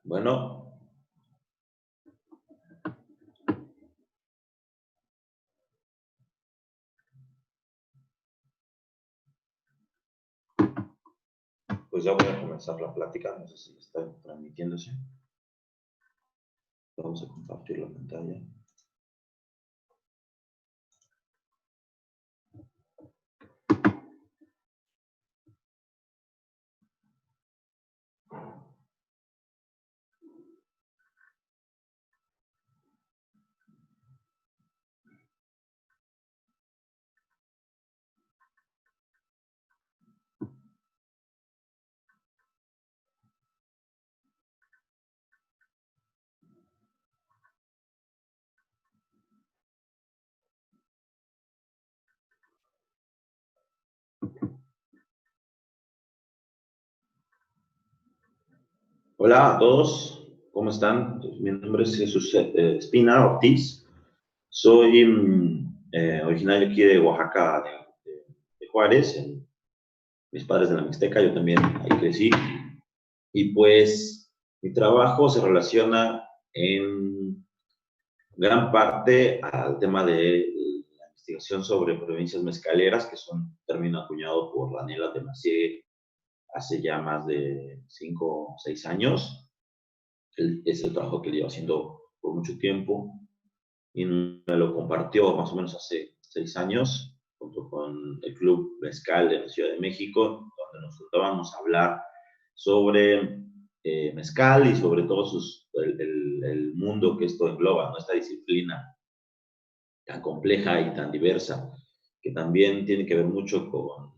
Bueno, pues ya voy a comenzar la plática. No sé si está transmitiéndose. Vamos a compartir la pantalla. Hola a todos, ¿cómo están? Mi nombre es Jesús Espina Ortiz. Soy originario aquí de Oaxaca, de Juárez. Mis padres de la Mixteca, yo también ahí crecí. Y pues mi trabajo se relaciona en gran parte al tema de la investigación sobre provincias mezcaleras, que son un término acuñado por Daniela de Macié hace ya más de 5 o 6 años. Es el trabajo que llevo haciendo por mucho tiempo y me lo compartió más o menos hace 6 años junto con el Club Mezcal de la Ciudad de México, donde nos juntábamos a hablar sobre mezcal y sobre todo el mundo que esto engloba, ¿no? Esta disciplina tan compleja y tan diversa, que también tiene que ver mucho con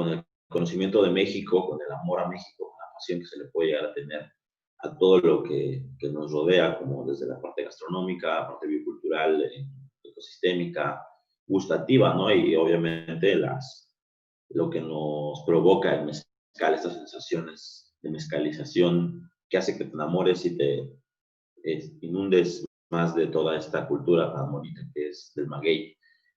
el conocimiento de México, con el amor a México, con la pasión que se le puede llegar a tener a todo lo que nos rodea, como desde la parte gastronómica, la parte biocultural, ecosistémica, gustativa, ¿no? Y obviamente lo que nos provoca el mezcal, estas sensaciones de mezcalización que hace que te enamores y te inundes más de toda esta cultura tan bonita que es del maguey.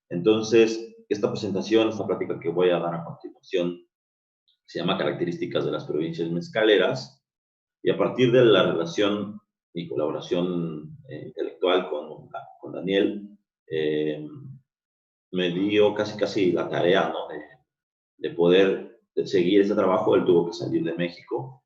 Entonces, esta presentación, esta plática que voy a dar a continuación, se llama Características de las provincias mezcaleras, y a partir de la relación y colaboración intelectual con Daniel, me dio casi la tarea, ¿no? De poder seguir este trabajo. Él tuvo que salir de México,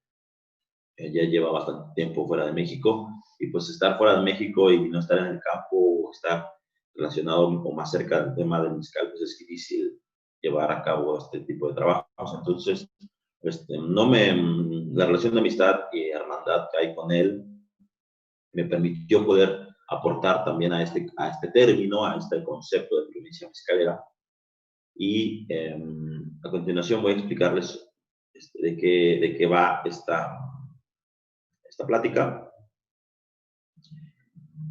ya lleva bastante tiempo fuera de México, y pues estar fuera de México y no estar en el campo o estar relacionado o más cerca del tema del mezcal, pues es difícil llevar a cabo este tipo de trabajos. Entonces, la relación de amistad y hermandad que hay con él me permitió poder aportar también a este término, a este concepto de provincia mezcalera. Y a continuación voy a explicarles de qué va esta plática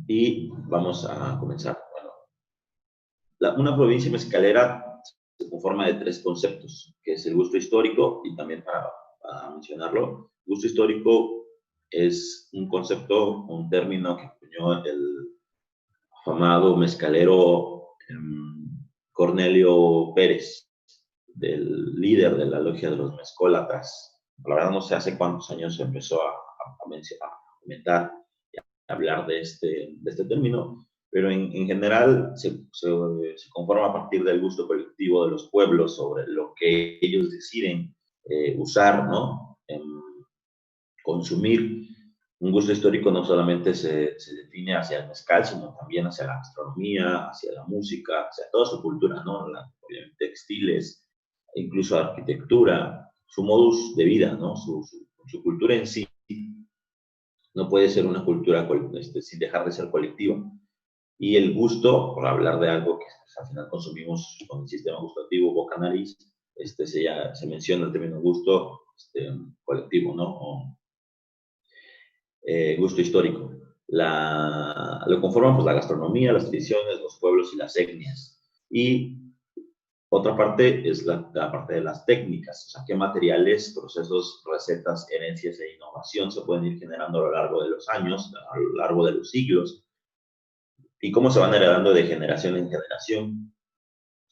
y vamos a comenzar. Bueno, una provincia mezcalera se conforma de 3 conceptos, que es el gusto histórico, y también para mencionarlo, gusto histórico es un concepto, un término que acuñó el afamado mezcalero Cornelio Pérez, del líder de la logia de los mezcólatras. La verdad no sé hace cuántos años se empezó a comentar y a hablar de este término, pero en general se conforma a partir del gusto colectivo de los pueblos sobre lo que ellos deciden usar, ¿no? Consumir. Un gusto histórico no solamente se define hacia el mezcal, sino también hacia la gastronomía, hacia la música, hacia toda su cultura, ¿no? Obviamente textiles, incluso arquitectura, su modus de vida, ¿no? Su cultura en sí no puede ser una cultura sin dejar de ser colectiva. Y el gusto, por hablar de algo que al final consumimos con el sistema gustativo boca-nariz, se menciona el término gusto colectivo, ¿no? O, gusto histórico. Lo conforman pues la gastronomía, las tradiciones, los pueblos y las etnias. Y otra parte es la parte de las técnicas, o sea, qué materiales, procesos, recetas, herencias e innovación se pueden ir generando a lo largo de los años, a lo largo de los siglos, y cómo se van heredando de generación en generación.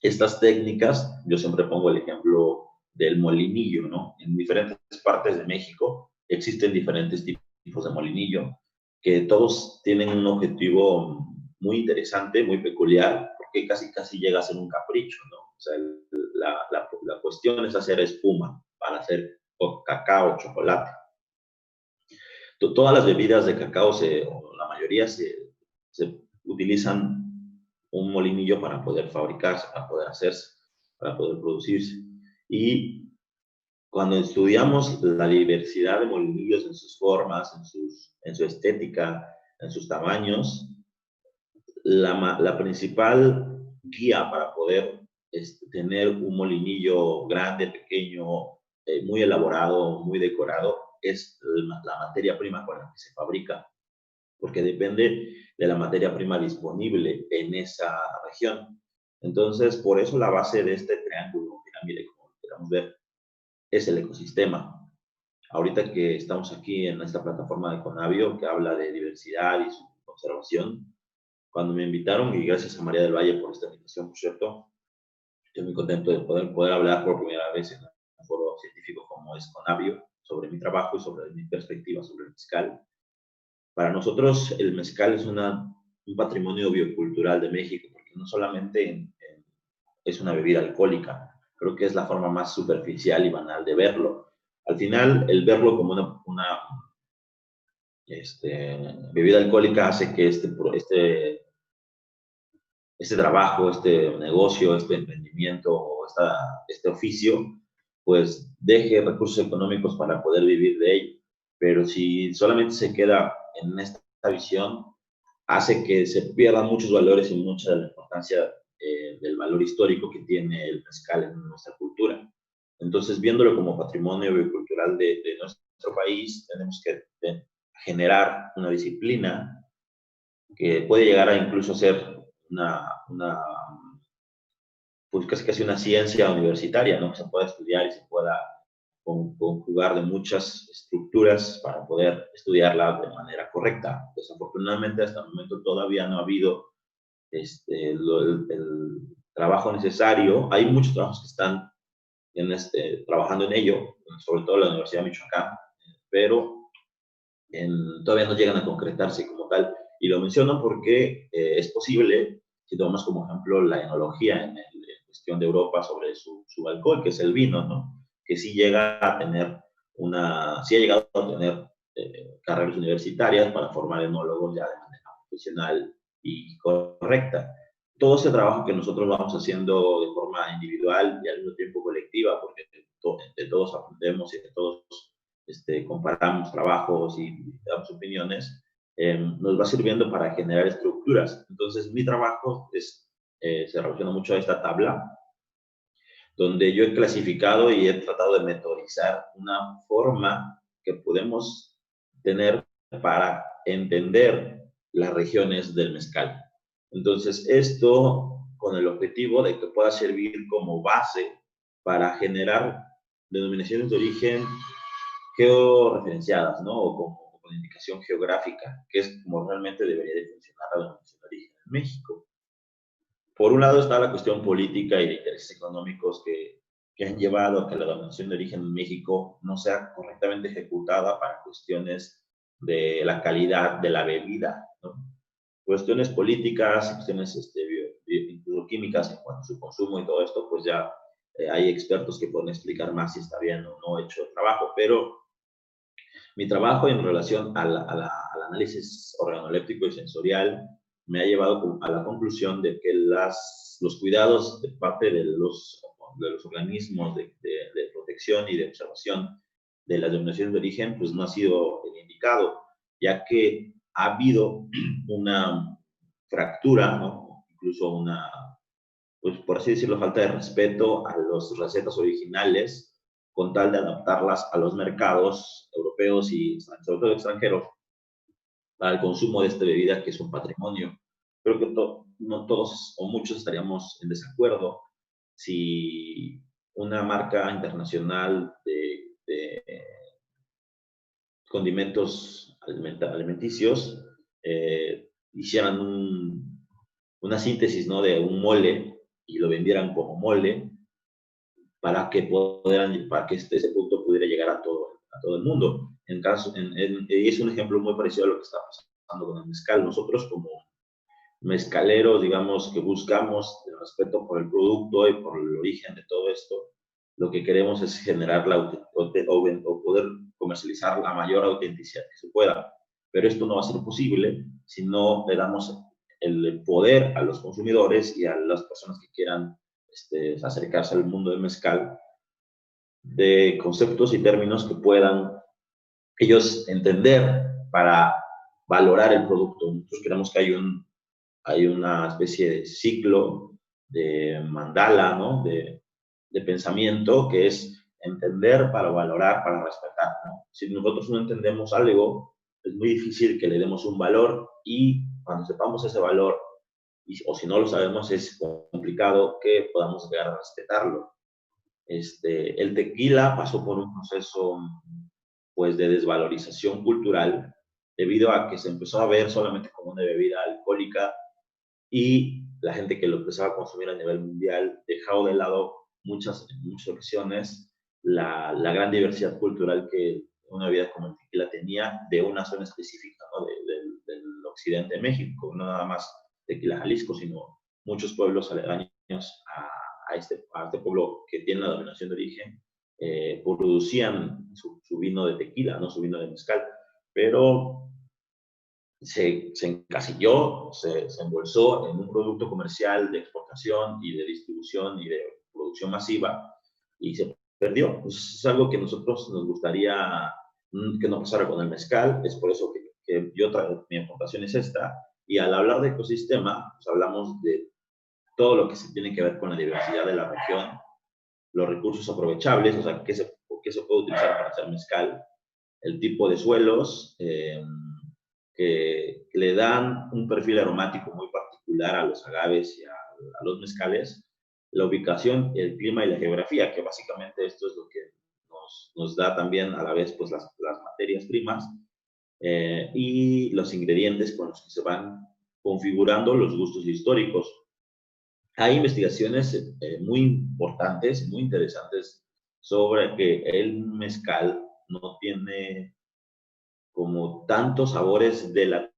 Estas técnicas, yo siempre pongo el ejemplo del molinillo, ¿no? En diferentes partes de México existen diferentes tipos tipos de molinillo, que todos tienen un objetivo muy interesante, muy peculiar, porque casi llega a ser un capricho, ¿no? O sea, la cuestión es hacer espuma para hacer cacao, chocolate. Todas las bebidas de cacao, o la mayoría, se utilizan un molinillo para poder fabricarse, para poder hacerse, para poder producirse. Y cuando estudiamos la diversidad de molinillos en sus formas, en su estética, en sus tamaños, la principal guía para poder tener un molinillo grande, pequeño, muy elaborado, muy decorado, es la materia prima con la que se fabrica, porque depende de la materia prima disponible en esa región. Entonces, por eso la base de este triángulo pirámide, como lo queramos ver, es el ecosistema. Ahorita que estamos aquí en esta plataforma de Conavio, que habla de diversidad y su conservación, cuando me invitaron, y gracias a María del Valle por esta invitación, por cierto, estoy muy contento de poder hablar por primera vez en un foro científico como es Conavio, sobre mi trabajo y sobre mi perspectiva sobre el mezcal. Para nosotros, el mezcal es un patrimonio biocultural de México, porque no solamente es una bebida alcohólica, creo que es la forma más superficial y banal de verlo. Al final, el verlo como una bebida alcohólica hace que este trabajo, este negocio, este emprendimiento o este oficio, pues deje recursos económicos para poder vivir de ello. Pero si solamente se queda en esta visión, hace que se pierdan muchos valores y mucha de la importancia del valor histórico que tiene el mezcal en nuestra cultura. Entonces, viéndolo como patrimonio biocultural de nuestro país, tenemos que generar una disciplina que puede llegar a incluso ser pues casi una ciencia universitaria, ¿no? Que se pueda estudiar y se pueda conjugar de muchas estructuras para poder estudiarla de manera correcta. Desafortunadamente, hasta el momento todavía no ha habido el trabajo necesario. Hay muchos trabajos que están trabajando en ello, sobre todo la Universidad de Michoacán, pero todavía no llegan a concretarse como tal. Y lo menciono porque es posible, si tomamos como ejemplo la enología en cuestión de Europa sobre su alcohol, que es el vino, ¿no? Que sí llega a tener sí ha llegado a tener carreras universitarias para formar enólogos ya de manera profesional y correcta. Todo ese trabajo que nosotros vamos haciendo de forma individual y al mismo tiempo colectiva, porque de todos aprendemos y de todos comparamos trabajos y damos opiniones, nos va sirviendo para generar estructuras. Entonces, mi trabajo se relaciona mucho a esta tabla, donde yo he clasificado y he tratado de metodizar una forma que podemos tener para entender las regiones del mezcal. Entonces, esto con el objetivo de que pueda servir como base para generar denominaciones de origen georreferenciadas, ¿no? O con indicación geográfica, que es como realmente debería de funcionar la denominación de origen en México. Por un lado está la cuestión política y de intereses económicos que han llevado a que la denominación de origen en México no sea correctamente ejecutada para cuestiones de la calidad de la bebida, ¿no? Cuestiones políticas, cuestiones bioquímicas en cuanto a su consumo y todo esto, pues ya hay expertos que pueden explicar más si está bien o no hecho el trabajo, pero mi trabajo en relación al análisis organoléptico y sensorial me ha llevado a la conclusión de que los cuidados de parte de los organismos de protección y de observación de las denominaciones de origen, pues no ha sido el indicado, ya que ha habido una fractura, ¿no? Incluso pues por así decirlo, falta de respeto a las recetas originales con tal de adaptarlas a los mercados europeos y sobre todo extranjeros para el consumo de esta bebida que es un patrimonio. Creo que no todos o muchos estaríamos en desacuerdo si una marca internacional de condimentos alimenticios hicieran una síntesis, ¿no? De un mole y lo vendieran como mole para que ese producto pudiera llegar a todo el mundo. es un ejemplo muy parecido a lo que está pasando con el mezcal. Nosotros como mezcaleros, digamos, que buscamos el respeto por el producto y por el origen de todo esto, lo que queremos es generar o poder comercializar la mayor autenticidad que se pueda. Pero esto no va a ser posible si no le damos el poder a los consumidores y a las personas que quieran acercarse al mundo del mezcal de conceptos y términos que puedan ellos entender para valorar el producto. Nosotros creemos que hay una especie de ciclo de mandala, ¿no? De pensamiento que es entender para valorar, para respetar, ¿no? Si nosotros no entendemos algo, es muy difícil que le demos un valor y cuando sepamos ese valor, o si no lo sabemos, es complicado que podamos llegar a respetarlo. El tequila pasó por un proceso pues de desvalorización cultural debido a que se empezó a ver solamente como una bebida alcohólica y la gente que lo empezaba a consumir a nivel mundial dejaba de lado en muchas ocasiones la gran diversidad cultural que una bebida como el tequila tenía de una zona específica, ¿no? Del occidente de México, no nada más Tequila Jalisco, sino muchos pueblos aledaños a este pueblo que tiene la denominación de origen, producían su vino de tequila, no su vino de mezcal, pero se encasilló, se embolsó en un producto comercial de exportación y de distribución y de producción masiva y se perdió. Pues es algo que nosotros nos gustaría que no pasara con el mezcal, es por eso que mi aportación es esta. Y al hablar de ecosistema, pues hablamos de todo lo que se tiene que ver con la diversidad de la región, los recursos aprovechables, o sea, qué se puede utilizar para hacer mezcal, el tipo de suelos, que le dan un perfil aromático muy particular a los agaves y a los mezcales, la ubicación, el clima y la geografía, que básicamente esto es lo que nos da también a la vez pues las materias primas y los ingredientes con los que se van configurando los gustos históricos. Hay investigaciones muy importantes, muy interesantes sobre que el mezcal no tiene como tantos sabores de la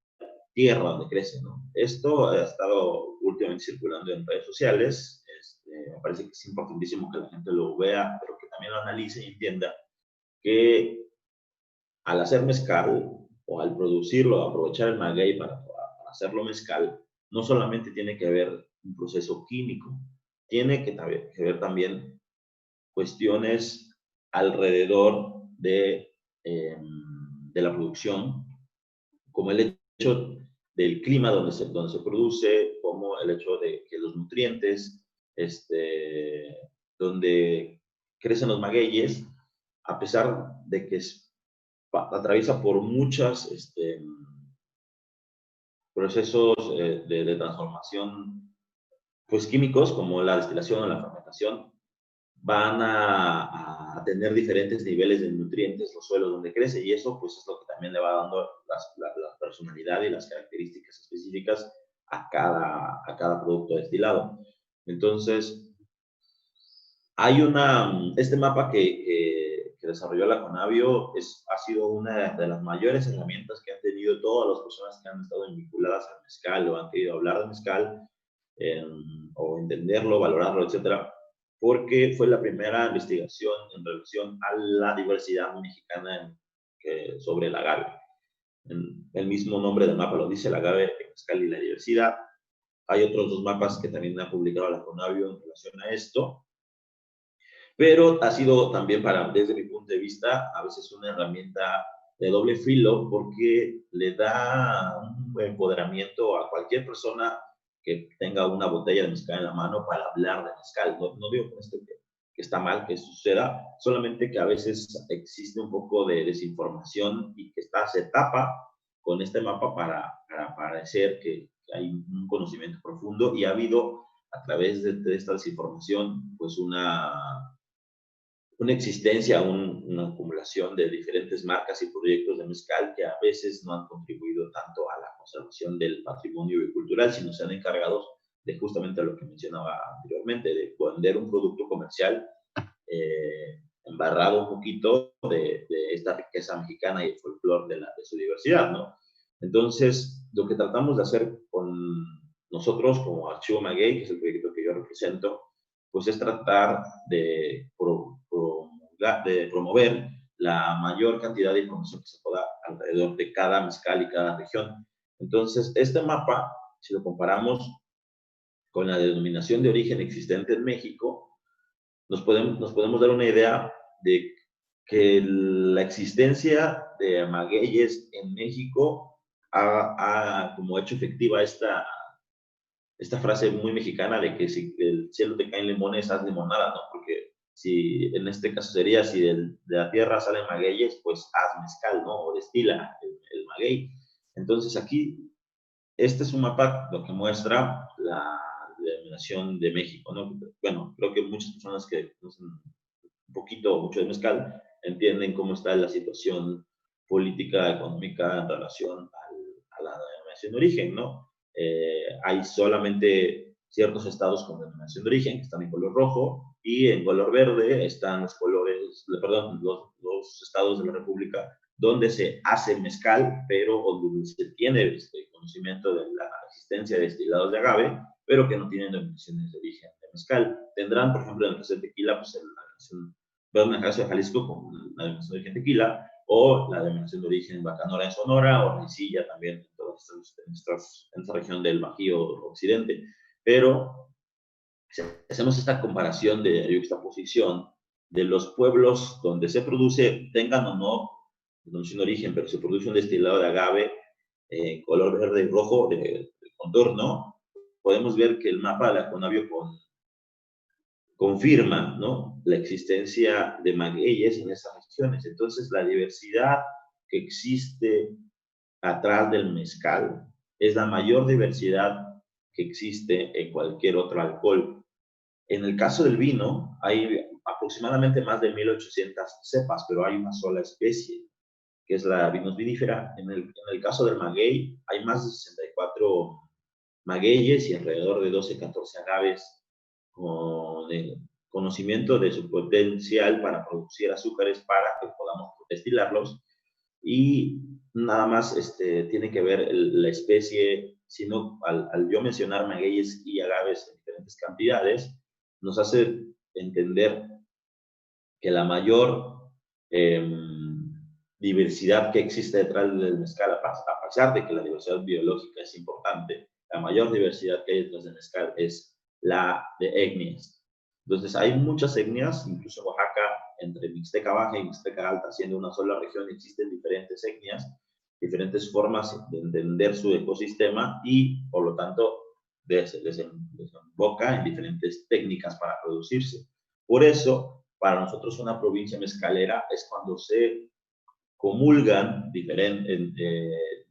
tierra donde crece, ¿no? Esto ha estado últimamente circulando en redes sociales. Me parece que es importantísimo que la gente lo vea, pero que también lo analice y entienda que al hacer mezcal o al producirlo, aprovechar el maguey para hacerlo mezcal, no solamente tiene que haber un proceso químico, tiene que ver también cuestiones alrededor de la producción, como el hecho del clima donde se produce, como el hecho de que los nutrientes, donde crecen los magueyes, a pesar de que atraviesa por muchos procesos de transformación pues, químicos, como la destilación o la fermentación, van a tener diferentes niveles de nutrientes los suelos donde crece y eso pues es lo que también le va dando la personalidad y las características específicas a cada producto destilado. Entonces, este mapa que desarrolló la Conavio ha sido una de las mayores herramientas que han tenido todas las personas que han estado vinculadas al mezcal o han querido hablar de mezcal o entenderlo, valorarlo, etcétera, porque fue la primera investigación en relación a la diversidad mexicana sobre el agave. El mismo nombre del mapa lo dice, el agave, el mezcal y la diversidad. Hay otros dos mapas que también ha publicado la Conavio en relación a esto, pero ha sido también desde mi punto de vista, a veces una herramienta de doble filo porque le da un empoderamiento a cualquier persona que tenga una botella de mezcal en la mano para hablar de mezcal. No digo con esto que está mal que suceda, solamente que a veces existe un poco de desinformación y que se tapa con este mapa para parecer que hay un conocimiento profundo y ha habido a través de esta desinformación pues una existencia, una acumulación de diferentes marcas y proyectos de mezcal que a veces no han contribuido tanto a la conservación del patrimonio cultural, sino se han encargado de justamente lo que mencionaba anteriormente, de vender un producto comercial embarrado un poquito de esta riqueza mexicana y el folclore de su diversidad, ¿no? Entonces, lo que tratamos de hacer con nosotros como Archivo Maguey, que es el proyecto que yo represento, pues es tratar de promover la mayor cantidad de información que se pueda alrededor de cada mezcal y cada región. Entonces, este mapa, si lo comparamos con la denominación de origen existente en México, nos podemos dar una idea de que la existencia de magueyes en México ha como hecho efectiva esta frase muy mexicana de que si del cielo te caen limones, haz limonada, ¿no? Porque si en este caso sería, si de la tierra salen magueyes, pues haz mezcal, ¿no? O destila el maguey. Entonces aquí, este es un mapa lo que muestra la denominación de México, ¿no? Bueno, creo que muchas personas que conocen un poquito o mucho de mezcal entienden cómo está la situación política, económica en relación a la denominación de origen, ¿no? Hay solamente ciertos estados con denominación de origen que están en color rojo y en color verde están los colores, perdón, los estados de la República donde se hace mezcal, pero donde se tiene conocimiento de la existencia de destilados de agave, pero que no tienen denominaciones de origen de mezcal. Tendrán, por ejemplo, en el caso de tequila, pues en el caso de Jalisco con la denominación de origen tequila, o la denominación de origen Bacanora en Sonora, o Raicilla también en esta región del Bajío Occidente. Pero si hacemos esta comparación de juxtaposición de los pueblos donde se produce, tengan o no denominación de origen, pero se produce un destilado de agave en color verde y rojo de contorno, podemos ver que el mapa de la Conavio confirma, ¿no?, la existencia de magueyes en esas regiones. Entonces, la diversidad que existe atrás del mezcal es la mayor diversidad que existe en cualquier otro alcohol. En el caso del vino, hay aproximadamente más de 1800 cepas, pero hay una sola especie, que es la Vinus vinifera. En el caso del maguey, hay más de 64 magueyes y alrededor de 12, 14 agaves con el conocimiento de su potencial para producir azúcares para que podamos destilarlos. Y nada más tiene que ver la especie, sino al yo mencionar magueyes y agaves en diferentes cantidades, nos hace entender que la mayor diversidad que existe detrás del mezcal, a pesar de que la diversidad biológica es importante, la mayor diversidad que hay detrás del mezcal es la de etnias. Entonces, hay muchas etnias, incluso en Oaxaca, entre Mixteca Baja y Mixteca Alta, siendo una sola región, existen diferentes etnias, diferentes formas de entender su ecosistema y, por lo tanto, desemboca en diferentes técnicas para producirse. Por eso, para nosotros una provincia mezcalera es cuando se comulgan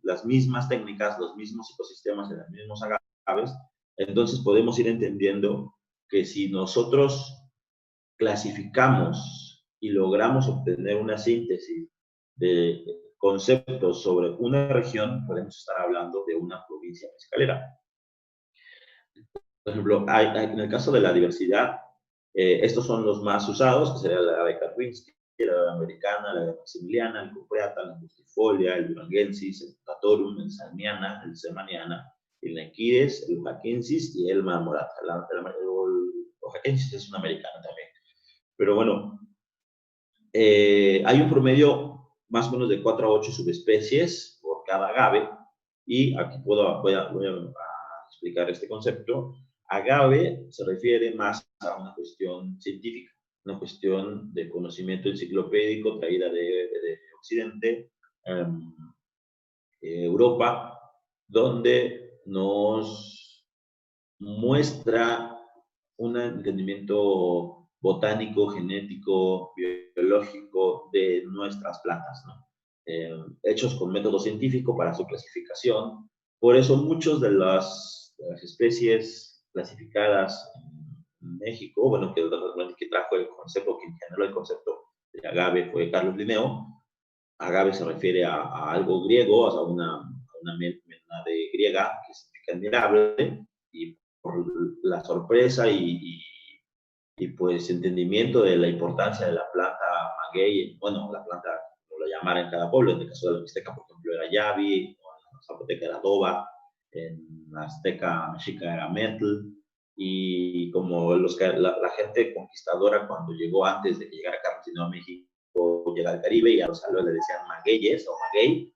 las mismas técnicas, los mismos ecosistemas en los mismos agaves. Entonces podemos ir entendiendo que si nosotros clasificamos y logramos obtener una síntesis de conceptos sobre una región, podemos estar hablando de una provincia mezcalera. Por ejemplo, en el caso de la diversidad, estos son los más usados, que sería la de Karwinski, la americana, la de Maximiliana, el Cupreata, la Justifolia, el Duranguensis, el Tatorum, el Salmiana, el Semaniana, el Nequides, el Oaxaquensis y el Marmorata. El Oaxaquensis es una americana también. Pero bueno, hay un promedio más o menos de 4 a 8 subespecies por cada agave, y aquí voy a explicar este concepto. Agave se refiere más a una cuestión científica, una cuestión de conocimiento enciclopédico traída de Occidente, Europa, donde nos muestra un entendimiento botánico, genético, biológico de nuestras plantas, ¿no? Hechos con método científico para su clasificación. Por eso muchos de las especies clasificadas en México, bueno, que trajo el concepto, que generó el concepto de agave fue Carlos Linneo. Agave se refiere a algo griego, a una de griega que significa admirable, y por la sorpresa y y pues entendimiento de la importancia de la planta maguey, bueno, la planta, como lo llamara en cada pueblo, en el caso de la Mixteca, por ejemplo, era Yavi, en la Zapoteca era Doba, en la Azteca Mexica era Metl, y como la gente conquistadora cuando llegó antes de que llegara Carlos I a México, llega al Caribe y a los salvos le decían magueyes o maguey.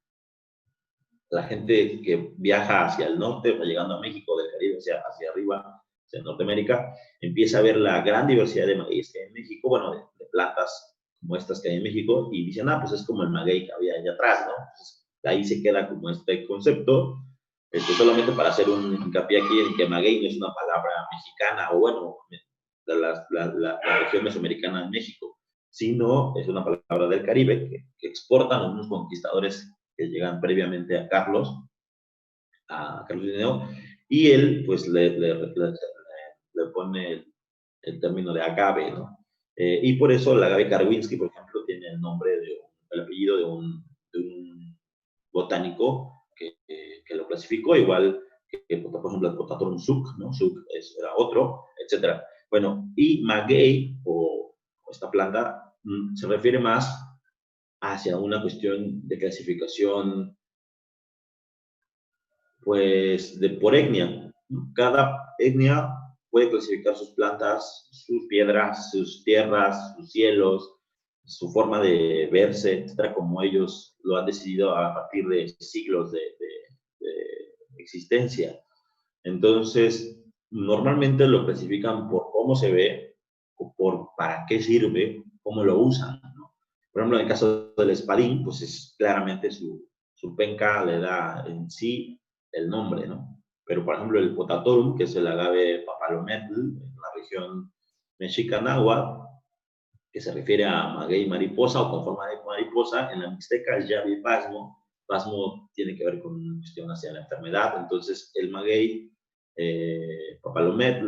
La gente que viaja hacia el norte, llegando a México, del Caribe hacia arriba, hacia Norteamérica, empieza a ver la gran diversidad de magueyes que hay en México, bueno, de plantas como estas que hay en México, y dicen, pues es como el maguey que había allá atrás, ¿no? Entonces, ahí se queda como este concepto, solamente para hacer un hincapié aquí en que maguey no es una palabra mexicana, o bueno, de la región mesoamericana de México, sino es una palabra del Caribe que exportan algunos conquistadores que llegan previamente a Carlos Linneo, y él pues le pone el término de agave, ¿no? Y por eso el agave Karwinski, por ejemplo, tiene el nombre el apellido de un botánico que lo clasificó, igual que por ejemplo, el Potatorum suc, ¿no? Suc era otro, etcétera. Bueno, y maguey, o esta planta, se refiere más hacia una cuestión de clasificación, pues, por etnia. Cada etnia puede clasificar sus plantas, sus piedras, sus tierras, sus cielos, su forma de verse, etcétera, como ellos lo han decidido a partir de siglos de existencia. Entonces, normalmente lo clasifican por cómo se ve, o por para qué sirve, cómo lo usan, ¿no? Por ejemplo, en el caso del espadín, pues es claramente su penca le da en sí el nombre, ¿no? Pero, por ejemplo, el Potatorum, que es el agave papalometl, en la región mexica náhuatl, que se refiere a maguey mariposa o con forma de mariposa, en la Mixteca es Yavi pasmo. Pasmo tiene que ver con una cuestión hacia la enfermedad, entonces el maguey, papalometl,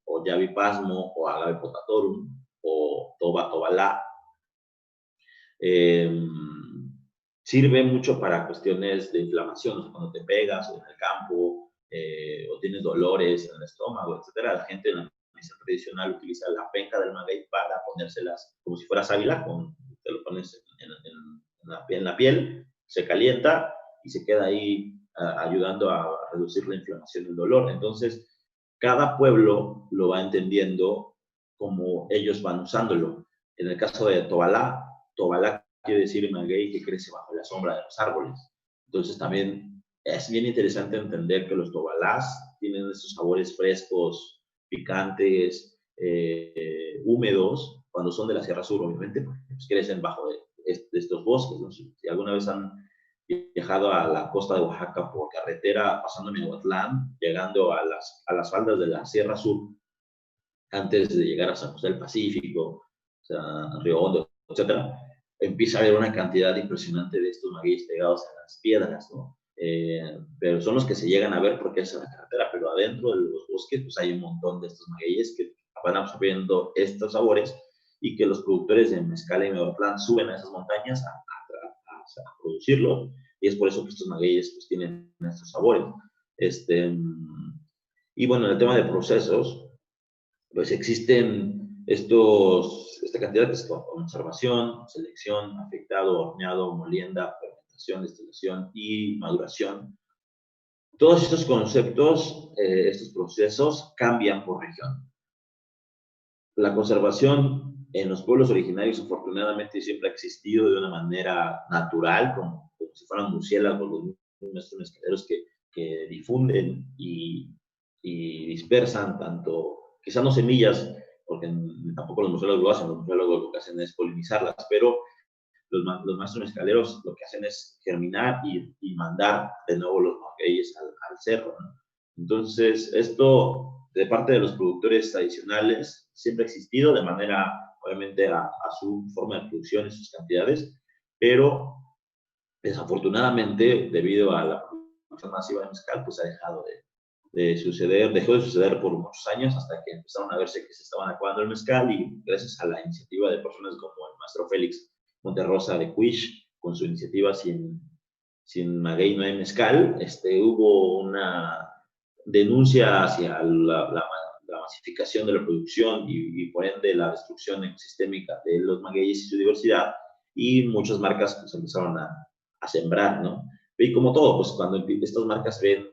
o Yavi pasmo, o agave potatorum, o toba tobalá, sirve mucho para cuestiones de inflamación, o sea, cuando te pegas o en el campo, o tienes dolores en el estómago, etcétera. La gente en la medicina tradicional utiliza la penca del maguey para ponérselas como si fuera sábila, te lo pones en la piel, se calienta y se queda ahí ayudando a reducir la inflamación y el dolor. Entonces, cada pueblo lo va entendiendo como ellos van usándolo. En el caso de Tobalá, Tobalá quiere decir maguey que crece bajo la sombra de los árboles. Entonces también es bien interesante entender que los tobalás tienen estos sabores frescos, picantes, húmedos, cuando son de la Sierra Sur, obviamente, porque pues, crecen bajo de estos bosques, ¿no? Si alguna vez han viajado a la costa de Oaxaca por carretera, pasando Miahuatlán, llegando a las faldas de la Sierra Sur, antes de llegar a San José del Pacífico, o sea, Río Hondo, etcétera, empieza a haber una cantidad impresionante de estos magueyes pegados a las piedras, ¿no? Pero son los que se llegan a ver porque es en la carretera, pero adentro de los bosques pues hay un montón de estos magueyes que van absorbiendo estos sabores y que los productores de mezcal y Miahuatlán suben a esas montañas a producirlo, y es por eso que estos magueyes pues tienen estos sabores. Y bueno, en el tema de procesos, pues existen esta cantidad que es conservación, selección, afectado, horneado, molienda, fermentación, destilación y maduración. Todos estos conceptos, estos procesos cambian por región. La conservación en los pueblos originarios afortunadamente siempre ha existido de una manera natural, como si fueran murciélagos, nuestros mezcaleros que difunden y dispersan tanto, quizás no semillas, porque tampoco los murciélagos lo hacen, los murciélagos lo que hacen es polinizarlas, pero los maestros mezcaleros lo que hacen es germinar y mandar de nuevo los magueyes al cerro, ¿no? Entonces, esto de parte de los productores tradicionales siempre ha existido de manera, obviamente, a su forma de producción y sus cantidades, pero desafortunadamente, debido a la producción masiva de mezcal, pues ha dejado de suceder, dejó de suceder por muchos años hasta que empezaron a verse que se estaban acabando el mezcal, y gracias a la iniciativa de personas como el maestro Félix Monterrosa de Cuich, con su iniciativa Sin Maguey No Hay Mezcal, hubo una denuncia hacia la masificación de la producción y por ende la destrucción ecosistémica de los magueyes y su diversidad, y muchas marcas pues empezaron a sembrar, ¿no? Y como todo, pues cuando estas marcas ven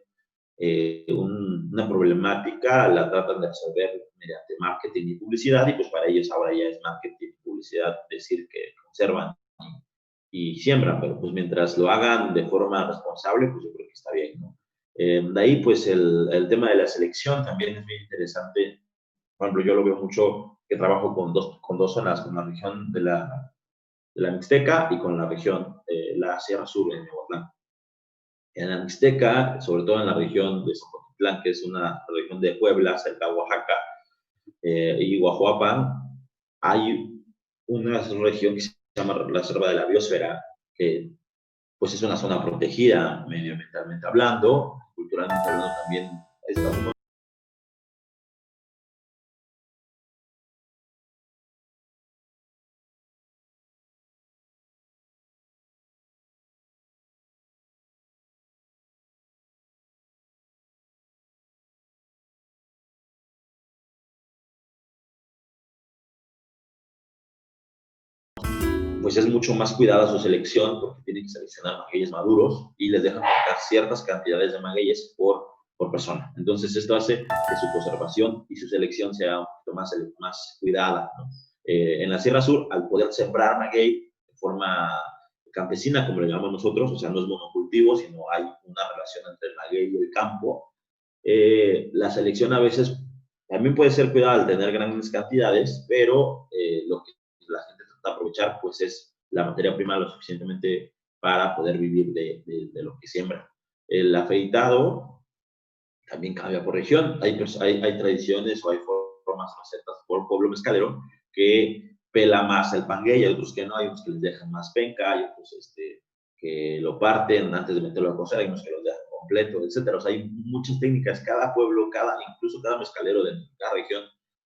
una problemática, la tratan de resolver mediante marketing y publicidad, y pues para ellos ahora ya es marketing y publicidad decir que conservan y siembran, pero pues mientras lo hagan de forma responsable, pues yo creo que está bien, ¿no? De ahí, pues el tema de la selección también es bien interesante. Por ejemplo, yo lo veo mucho que trabajo con dos zonas, con la región de la Mixteca y con la región de la Sierra Sur en Michoacán. En la Mixteca, sobre todo en la región de Zapotitlán, que es una región de Puebla, cerca de Oaxaca, y Guajuapan, hay una región que se llama la Reserva de la Biosfera, que pues es una zona protegida medioambientalmente hablando, culturalmente hablando también está muy. Pues es mucho más cuidada su selección porque tienen que seleccionar magueyes maduros y les dejan cortar ciertas cantidades de magueyes por persona. Entonces esto hace que su conservación y su selección sea un poquito más cuidada, ¿no? En la Sierra Sur, al poder sembrar maguey de forma campesina, como le llamamos nosotros, o sea, no es monocultivo, sino hay una relación entre el maguey y el campo, la selección a veces también puede ser cuidada al tener grandes cantidades, pero lo que la gente trata de aprovechar pues es la materia prima lo suficientemente para poder vivir de lo que siembra. El afeitado también cambia por región. Hay tradiciones o hay formas, recetas por pueblo mezcalero que pela más el panguey, hay otros que no, hay unos que les dejan más penca, hay otros que lo parten antes de meterlo a cocer, hay unos que los dejan completo, etcétera. O sea, hay muchas técnicas, cada pueblo, incluso cada mezcalero de cada región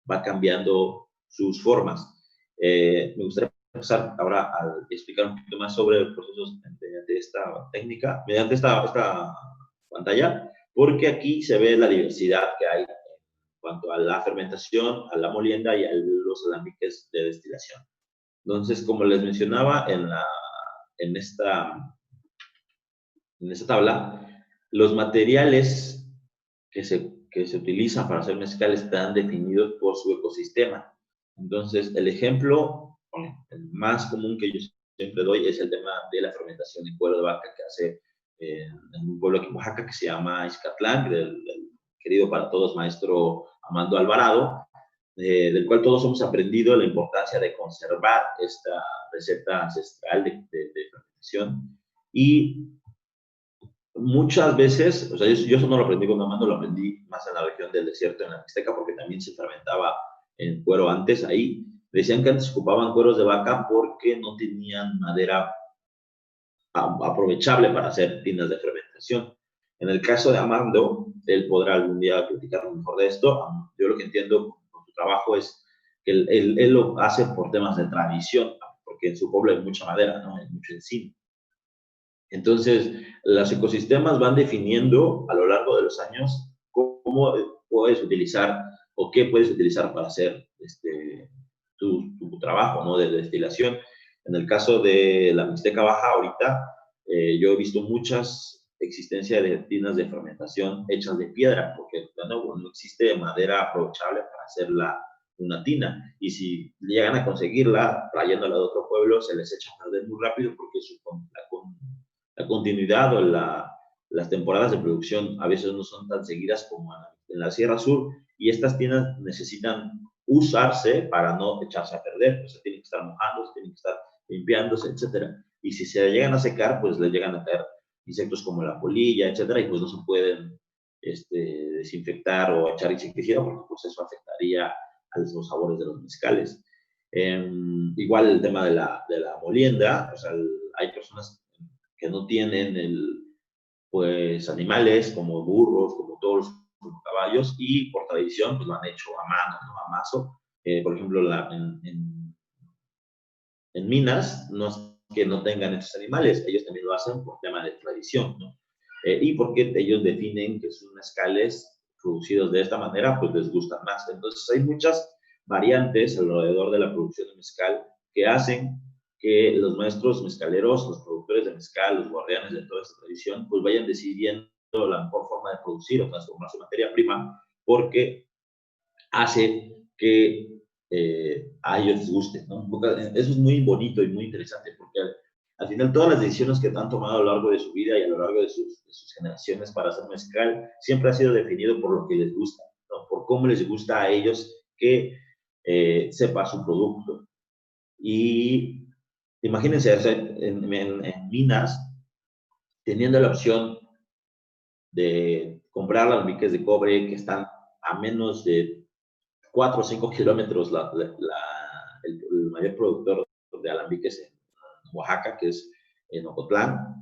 va cambiando sus formas. Me gustaría pasar ahora a explicar un poquito más sobre el proceso mediante esta técnica, mediante esta pantalla, porque aquí se ve la diversidad que hay en cuanto a la fermentación, a la molienda y a los alambiques de destilación. Entonces, como les mencionaba en esta, en esta tabla, los materiales que se utilizan para hacer mezcal están definidos por su ecosistema. Entonces, el ejemplo, el más común que yo siempre doy es el tema de la fermentación en cuero de vaca que hace en un pueblo aquí en Oaxaca que se llama Izcatlán, del querido para todos maestro Amando Alvarado, del cual todos hemos aprendido la importancia de conservar esta receta ancestral de fermentación. Y muchas veces, o sea, yo eso no lo aprendí con Amando, lo aprendí más en la región del desierto, en la Mixteca, porque también se fermentaba en cuero antes ahí. Decían que antes ocupaban cueros de vaca porque no tenían madera aprovechable para hacer tinas de fermentación. En el caso de Amando, él podrá algún día platicar mejor de esto. Yo lo que entiendo con su trabajo es que él lo hace por temas de tradición, porque en su pueblo hay mucha madera, ¿no? Hay mucho encino. Entonces, los ecosistemas van definiendo a lo largo de los años cómo puedes utilizar o qué puedes utilizar para hacer tu trabajo, ¿no? De destilación. En el caso de la Mixteca Baja, ahorita yo he visto muchas existencias de tinas de fermentación hechas de piedra, porque no existe madera aprovechable para hacer una tina. Y si llegan a conseguirla, trayéndola de otro pueblo, se les echa a perder muy rápido porque la continuidad o las temporadas de producción a veces no son tan seguidas como en la Sierra Sur, y estas tiendas necesitan usarse para no echarse a perder, o sea, tienen que estar mojándose, tienen que estar limpiándose, etcétera. Y si se llegan a secar, pues le llegan a caer insectos como la polilla, etcétera, y pues no se pueden desinfectar o echar insecticida porque pues eso afectaría a los sabores de los mezcales. Igual el tema de la molienda, o sea, hay personas que no tienen pues animales como burros, como toros, como caballos, y por tradición pues lo han hecho a mano, ¿no? A mazo. Por ejemplo, en Minas no es que no tengan estos animales, ellos también lo hacen por tema de tradición, ¿no? Y porque ellos definen que sus mezcales producidos de esta manera, pues les gustan más. Entonces hay muchas variantes alrededor de la producción de mezcal que hacen que los maestros mezcaleros, los productores de mezcal, los guardianes de toda esta tradición, pues vayan decidiendo la mejor forma de producir o transformar su materia prima, porque hace que a ellos les guste, ¿no? Eso es muy bonito y muy interesante, porque al final todas las decisiones que han tomado a lo largo de su vida y a lo largo de sus generaciones para hacer mezcal, siempre ha sido definido por lo que les gusta, ¿no? Por cómo les gusta a ellos que sepa su producto. Y imagínense, o sea, en minas, teniendo la opción de comprar alambiques de cobre que están a menos de 4 o 5 kilómetros, el mayor productor de alambiques en Oaxaca, que es en Ocotlán,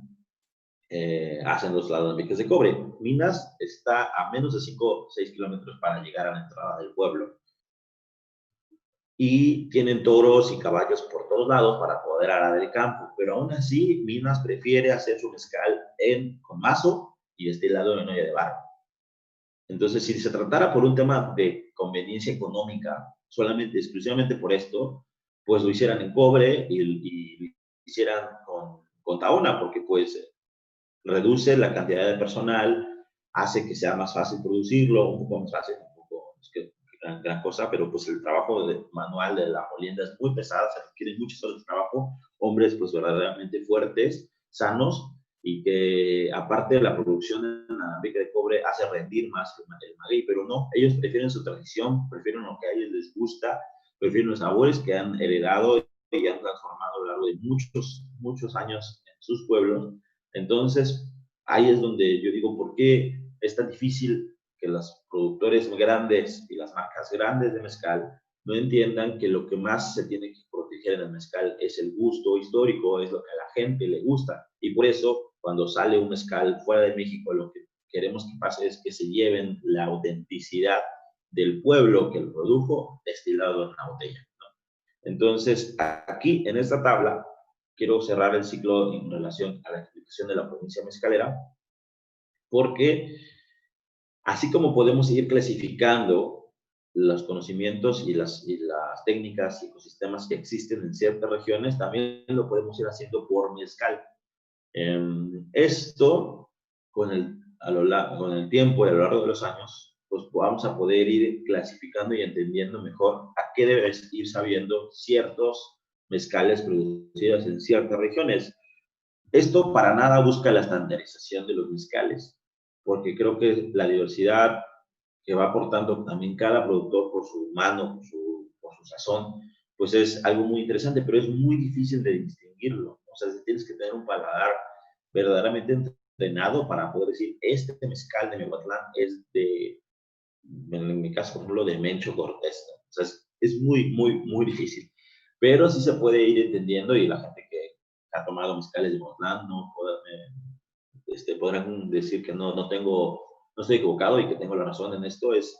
hacen los alambiques de cobre. Minas está a menos de 5 o 6 kilómetros para llegar a la entrada del pueblo. Y tienen toros y caballos por todos lados para poder arar el campo, pero aún así Minas prefiere hacer su mezcal con mazo y destilado en olla de barro. Entonces, si se tratara por un tema de conveniencia económica, solamente, exclusivamente por esto, pues lo hicieran en cobre y lo hicieran con taona, porque pues reduce la cantidad de personal, hace que sea más fácil producirlo, un poco más fácil, un poco, es que gran cosa, pero pues el trabajo manual de la molienda es muy pesado, se requieren muchas horas de trabajo, hombres pues verdaderamente fuertes, sanos, y que aparte de la producción en alambique de cobre hace rendir más el maguey, pero no, ellos prefieren su tradición, prefieren lo que a ellos les gusta, prefieren los sabores que han heredado y han transformado a lo largo de muchos años en sus pueblos. Entonces, ahí es donde yo digo, ¿por qué es tan difícil que los productores grandes y las marcas grandes de mezcal no entiendan que lo que más se tiene que proteger en el mezcal es el gusto histórico, es lo que a la gente le gusta? Y por eso, cuando sale un mezcal fuera de México, lo que queremos que pase es que se lleven la autenticidad del pueblo que lo produjo destilado en una botella, ¿no? Entonces, aquí en esta tabla, quiero cerrar el ciclo en relación a la explicación de la provincia mezcalera, porque así como podemos ir clasificando los conocimientos y las técnicas y ecosistemas que existen en ciertas regiones, también lo podemos ir haciendo por mezcal. Esto, con el tiempo y a lo largo de los años, pues vamos a poder ir clasificando y entendiendo mejor a qué debes ir sabiendo ciertos mezcales producidos en ciertas regiones. Esto para nada busca la estandarización de los mezcales, porque creo que la diversidad que va aportando también cada productor por su mano, por su sazón, pues es algo muy interesante, pero es muy difícil de distinguirlo. O sea, tienes que tener un paladar verdaderamente entrenado para poder decir, este mezcal de Miahuatlán es en mi caso, por ejemplo, de Mencho Cortés, ¿no? O sea, es muy difícil. Pero sí se puede ir entendiendo y la gente que ha tomado mezcales de Miahuatlán no podrán decir que no estoy equivocado y que tengo la razón en esto. Es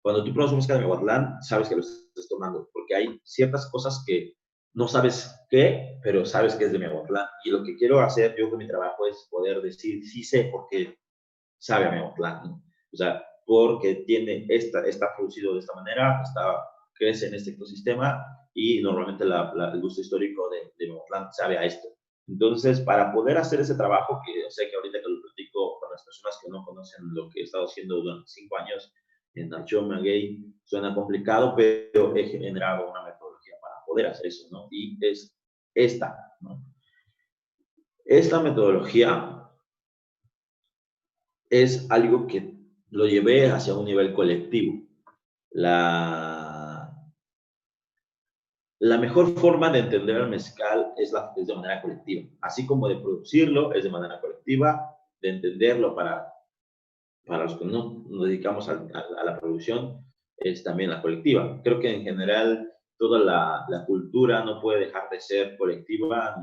cuando tú pruebas un mezcal de Miahuatlán, sabes que lo estás tomando, porque hay ciertas cosas que no sabes qué, pero sabes que es de Miahuatlán. Y lo que quiero hacer yo con mi trabajo es poder decir, sí sé por qué sabe a Miahuatlán, ¿no? O sea, porque está producido de esta manera, crece en este ecosistema y normalmente el gusto histórico de Miahuatlán sabe a esto. Entonces, para poder hacer ese trabajo, que yo sé que ahorita que lo platico con las personas que no conocen lo que he estado haciendo durante 5 años en Archivo Maguey, suena complicado, pero he generado una metodología para poder hacer eso, ¿no? Y es esta, ¿no? Esta metodología es algo que lo llevé hacia un nivel colectivo. La, la mejor forma de entender el mezcal es de manera colectiva. Así como de producirlo es de manera colectiva, de entenderlo para los que no nos dedicamos a la producción es también la colectiva. Creo que en general toda la cultura no puede dejar de ser colectiva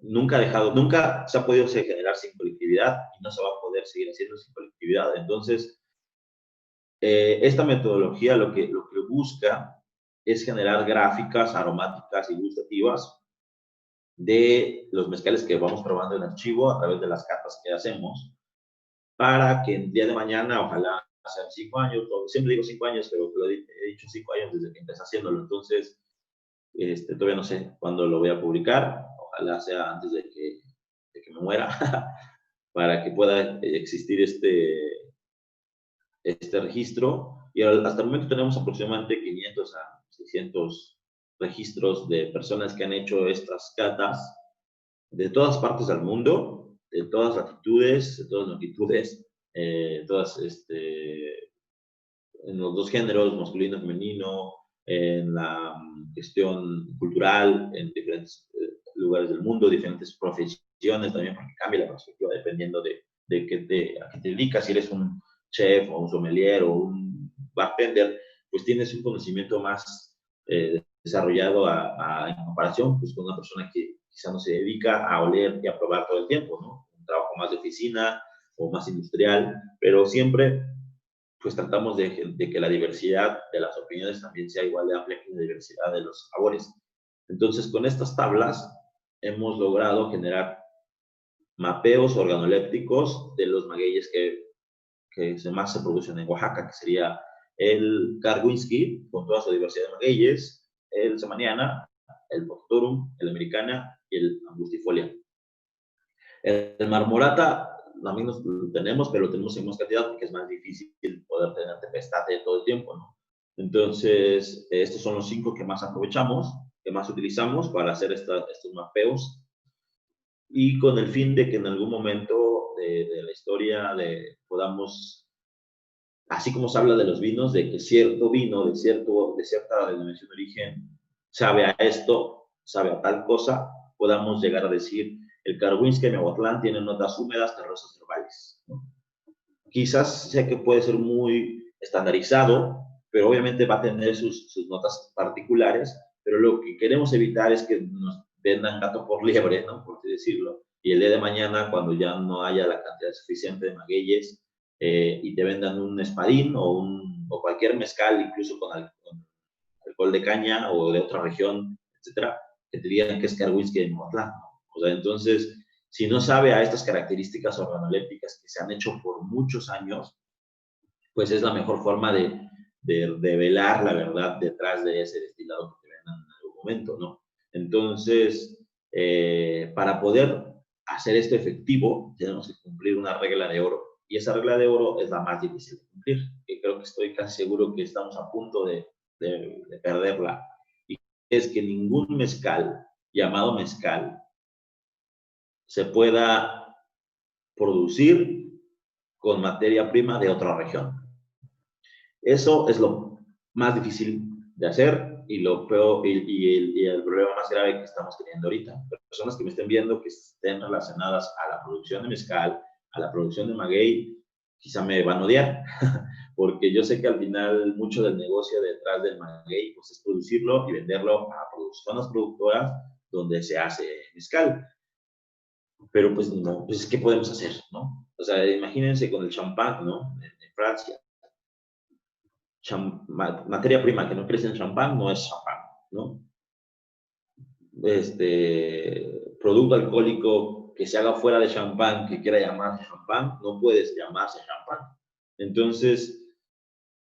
nunca se ha podido generar sin colectividad y no se va a poder seguir haciendo sin colectividad. Entonces, esta metodología lo que busca es generar gráficas aromáticas y gustativas de los mezcales que vamos probando en archivo a través de las catas que hacemos, para que el día de mañana, ojalá sean 5 años, siempre digo 5 años, pero he dicho 5 años desde que empecé haciéndolo, entonces todavía no sé cuándo lo voy a publicar, ojalá sea antes de que me muera, para que pueda existir este registro. Y hasta el momento tenemos aproximadamente 500 a 600 registros de personas que han hecho estas catas de todas partes del mundo, de todas latitudes, de todas longitudes, todas en los dos géneros, masculino y femenino, en la gestión cultural, en diferentes lugares del mundo, diferentes profesiones también, porque cambia la perspectiva dependiendo de a qué te dedicas. Si eres un chef o un sommelier o un bartender, pues tienes un conocimiento más desarrollado en comparación pues, con una persona que quizá no se dedica a oler y a probar todo el tiempo, ¿no? Un trabajo más de oficina o más industrial, pero siempre pues tratamos de que la diversidad de las opiniones también sea igual de amplia que la diversidad de los sabores. Entonces, con estas tablas hemos logrado generar mapeos organolépticos de los magueyes que más se producen en Oaxaca, que sería el Karwinski, con toda su diversidad de magueyes, el Samaniana, el Portorum, el Americana y el Angustifolia. El Marmorata también lo tenemos, pero lo tenemos en más cantidad porque es más difícil poder tener tempestade todo el tiempo, ¿no? Entonces, estos son los 5 que más aprovechamos, que más utilizamos para hacer estos mapeos y con el fin de que en algún momento de la historia podamos, así como se habla de los vinos, de que cierto vino de cierta denominación de origen sabe a esto, sabe a tal cosa, podamos llegar a decir el Karwinski de Miahuatlán tiene notas húmedas, terrosas, herbales, ¿no? Quizás sé que puede ser muy estandarizado, pero obviamente va a tener sus notas particulares, pero lo que queremos evitar es que nos vendan gato por liebre, ¿no? Por así decirlo, y el día de mañana, cuando ya no haya la cantidad suficiente de magueyes, y te vendan un espadín o cualquier mezcal, incluso con alcohol de caña o de otra región, etcétera, que te digan que es Karwinski de Miahuatlán. O sea, entonces, si no sabe a estas características organolépticas que se han hecho por muchos años, pues es la mejor forma de revelar la verdad detrás de ese destilado que te vendan en algún momento, ¿no? Entonces, para poder hacer esto efectivo, tenemos que cumplir una regla de oro. Y esa regla de oro es la más difícil de cumplir, que creo que estoy casi seguro que estamos a punto de perderla. Y es que ningún mezcal llamado mezcal se pueda producir con materia prima de otra región. Eso es lo más difícil de hacer y lo peor y el problema más grave que estamos teniendo ahorita. Personas que me estén viendo que estén relacionadas a la producción de mezcal, a la producción de maguey, quizá me van a odiar, porque yo sé que al final mucho del negocio detrás del maguey pues, es producirlo y venderlo a zonas productoras donde se hace mezcal. Pero pues no, pues ¿qué podemos hacer, no? O sea, imagínense con el champán, ¿no? En Francia. Materia prima que no crece en champán no es champán, ¿no? Producto alcohólico que se haga fuera de champán, que quiera llamarse champán, no puede llamarse champán. Entonces,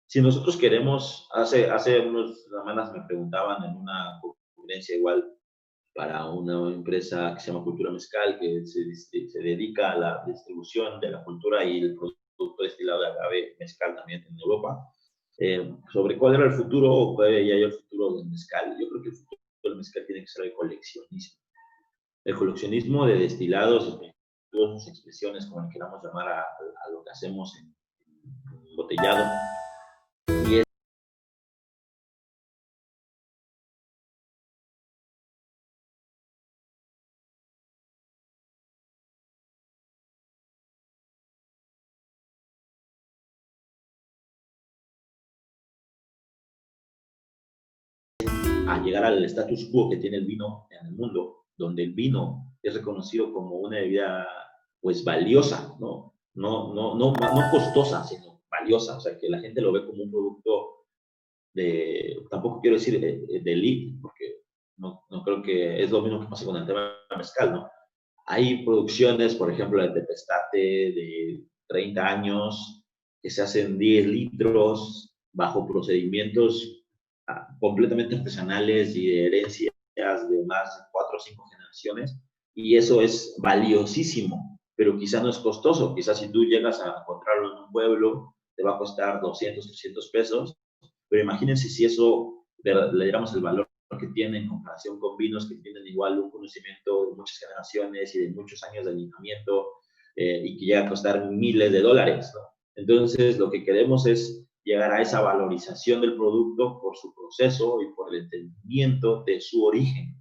si nosotros queremos, hace unas semanas me preguntaban en una conferencia igual para una empresa que se llama Cultura Mezcal, que se dedica a la distribución de la cultura y el producto destilado de agave mezcal también en Europa, sobre cuál era el futuro o cuál era el futuro del mezcal. Yo creo que el futuro del mezcal tiene que ser el coleccionismo. El coleccionismo de destilados, todas sus expresiones, como le queramos llamar a lo que hacemos en embotellado. Y a llegar al status quo que tiene el vino en el mundo, donde el vino es reconocido como una bebida pues valiosa, ¿no? No costosa, sino valiosa, o sea, que la gente lo ve como un producto tampoco quiero decir de elite, porque no creo que es lo mismo que pasa con el tema mezcal, ¿no? Hay producciones, por ejemplo, de Tepestate, 30 años, que se hacen 10 litros bajo procedimientos completamente artesanales y de herencias de más de 4 o 5 generaciones, y eso es valiosísimo, pero quizá no es costoso. Quizás si tú llegas a encontrarlo en un pueblo, te va a costar 200, 300 pesos, pero imagínense si eso le diéramos el valor que tiene en comparación con vinos que tienen igual un conocimiento de muchas generaciones y de muchos años de alineamiento, y que llega a costar miles de dólares, ¿no? Entonces, lo que queremos es llegar a esa valorización del producto por su proceso y por el entendimiento de su origen.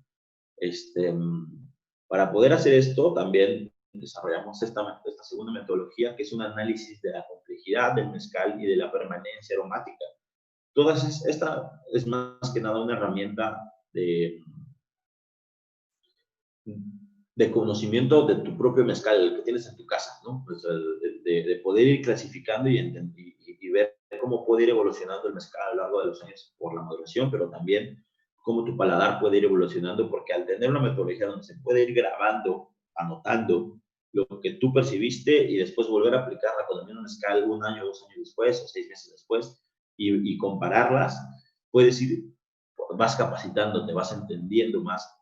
Para poder hacer esto, también desarrollamos esta segunda metodología, que es un análisis de la complejidad del mezcal y de la permanencia aromática. Esta es más que nada una herramienta de conocimiento de tu propio mezcal, el que tienes en tu casa, ¿no? Pues de poder ir clasificando y ver cómo puede ir evolucionando el mezcal a lo largo de los años por la maduración, pero también cómo tu paladar puede ir evolucionando, porque al tener una metodología donde se puede ir grabando, anotando lo que tú percibiste y después volver a aplicarla con el mismo mezcal 1 año, 2 años después o 6 meses después y compararlas, puedes ir, vas capacitándote, vas entendiendo más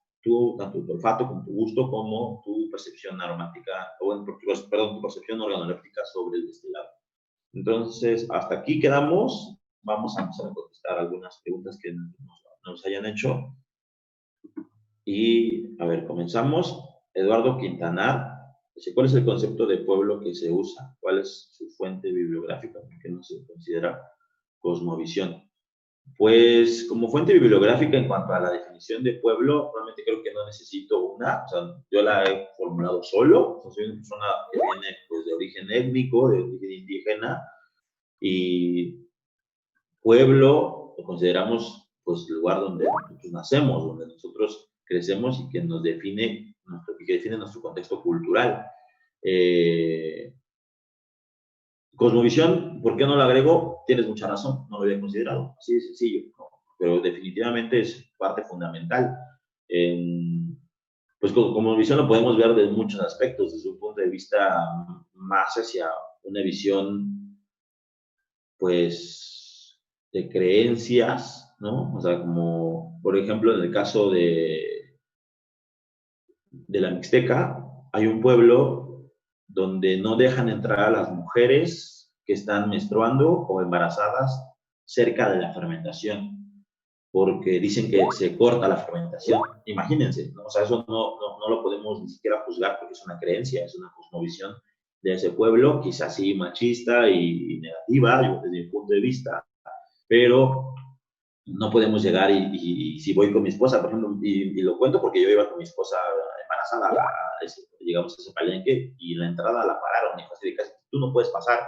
tanto tu olfato como tu gusto, como tu percepción aromática, o perdón, tu percepción organoléptica sobre el destilado. Entonces, hasta aquí quedamos. Vamos a empezar a contestar algunas preguntas que nos hayan hecho. Y, a ver, comenzamos. Eduardo Quintanar dice, ¿cuál es el concepto de pueblo que se usa? ¿Cuál es su fuente bibliográfica? ¿Por qué no se considera cosmovisión? Pues como fuente bibliográfica en cuanto a la definición de pueblo, realmente creo que no necesito una, o sea, yo la he formulado solo, o sea, soy una persona que viene pues, de origen étnico, de origen indígena, y pueblo lo consideramos pues el lugar donde nosotros nacemos, donde nosotros crecemos y que nos define, que define nuestro contexto cultural. Cosmovisión, ¿por qué no lo agrego? Tienes mucha razón, no lo había considerado, así de sencillo, ¿no? Pero definitivamente es parte fundamental. Pues cosmovisión lo podemos ver de muchos aspectos, desde un punto de vista más hacia una visión, pues, de creencias, ¿no? O sea, como, por ejemplo, en el caso de la Mixteca, hay un pueblo donde no dejan entrar a las mujeres que están menstruando o embarazadas cerca de la fermentación, porque dicen que se corta la fermentación. Imagínense, ¿no? O sea, eso no lo podemos ni siquiera juzgar porque es una creencia, es una cosmovisión de ese pueblo, quizás sí machista y negativa, yo desde mi punto de vista, pero no podemos llegar y si voy con mi esposa, por ejemplo, y lo cuento porque yo iba con mi esposa embarazada, llegamos a ese palenque y la entrada la pararon y fue así de casi, tú no puedes pasar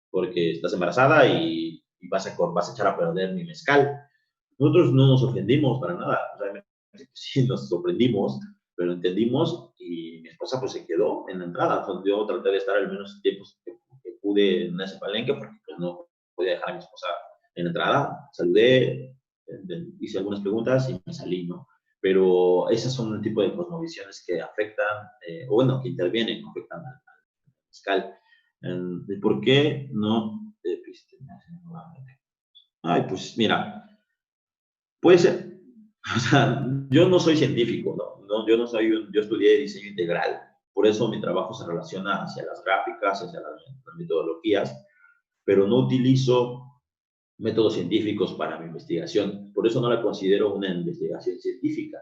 porque estás embarazada y vas a echar a perder mi mezcal. Nosotros no nos ofendimos para nada, realmente sí nos sorprendimos, pero entendimos y mi esposa pues se quedó en la entrada. Entonces, yo traté de estar el menos tiempo que pude en ese palenque porque pues, no podía dejar a mi esposa en la entrada. Saludé, hice algunas preguntas y me salí, ¿no? Pero esas son el tipo de cosmovisiones que afectan, o bueno, que intervienen, afectan al fiscal. ¿Por qué no? Ay, pues mira, puede ser. O sea, yo no soy científico, ¿no? Yo estudié diseño integral, por eso mi trabajo se relaciona hacia las gráficas, hacia las metodologías, pero no utilizo métodos científicos para mi investigación, por eso no la considero una investigación científica,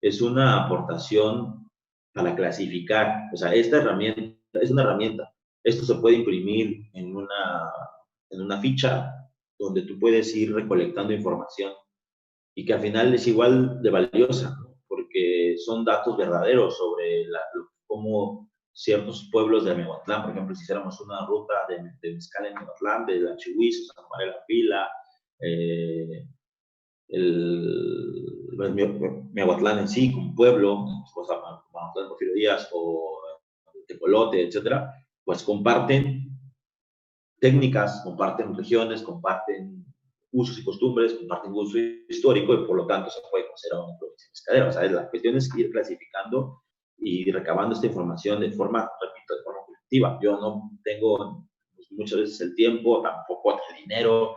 es una aportación para clasificar, o sea, esta herramienta es una herramienta, esto se puede imprimir en una ficha donde tú puedes ir recolectando información y que al final es igual de valiosa, ¿no? Porque son datos verdaderos sobre cómo ciertos pueblos de Miahuatlán, por ejemplo, si hiciéramos una ruta de mezcal en Miahuatlán, de la Chihuiz, San Juan de la Pila, Miahuatlán en sí, como pueblo, o sea, Miahuatlán, Porfirio Díaz, o Tecolote, etcétera, pues comparten técnicas, comparten regiones, comparten usos y costumbres, comparten uso histórico y por lo tanto se puede considerar una provincia pescadera. O sea, la cuestión es ir clasificando y recabando esta información de forma, repito, de forma colectiva. Yo no tengo pues, muchas veces el tiempo, tampoco el dinero,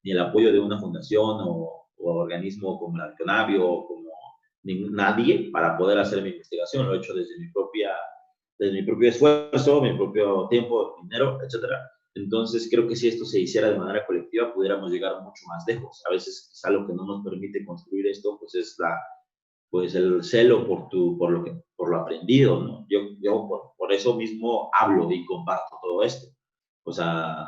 ni el apoyo de una fundación o organismo como la Conavio o como nadie para poder hacer mi investigación. Lo he hecho desde mi propio esfuerzo, mi propio tiempo, dinero, etcétera. Entonces, creo que si esto se hiciera de manera colectiva, pudiéramos llegar mucho más lejos. A veces, quizá lo que no nos permite construir esto, pues es pues el celo por lo aprendido, ¿no? Yo por eso mismo hablo y comparto todo esto. O sea,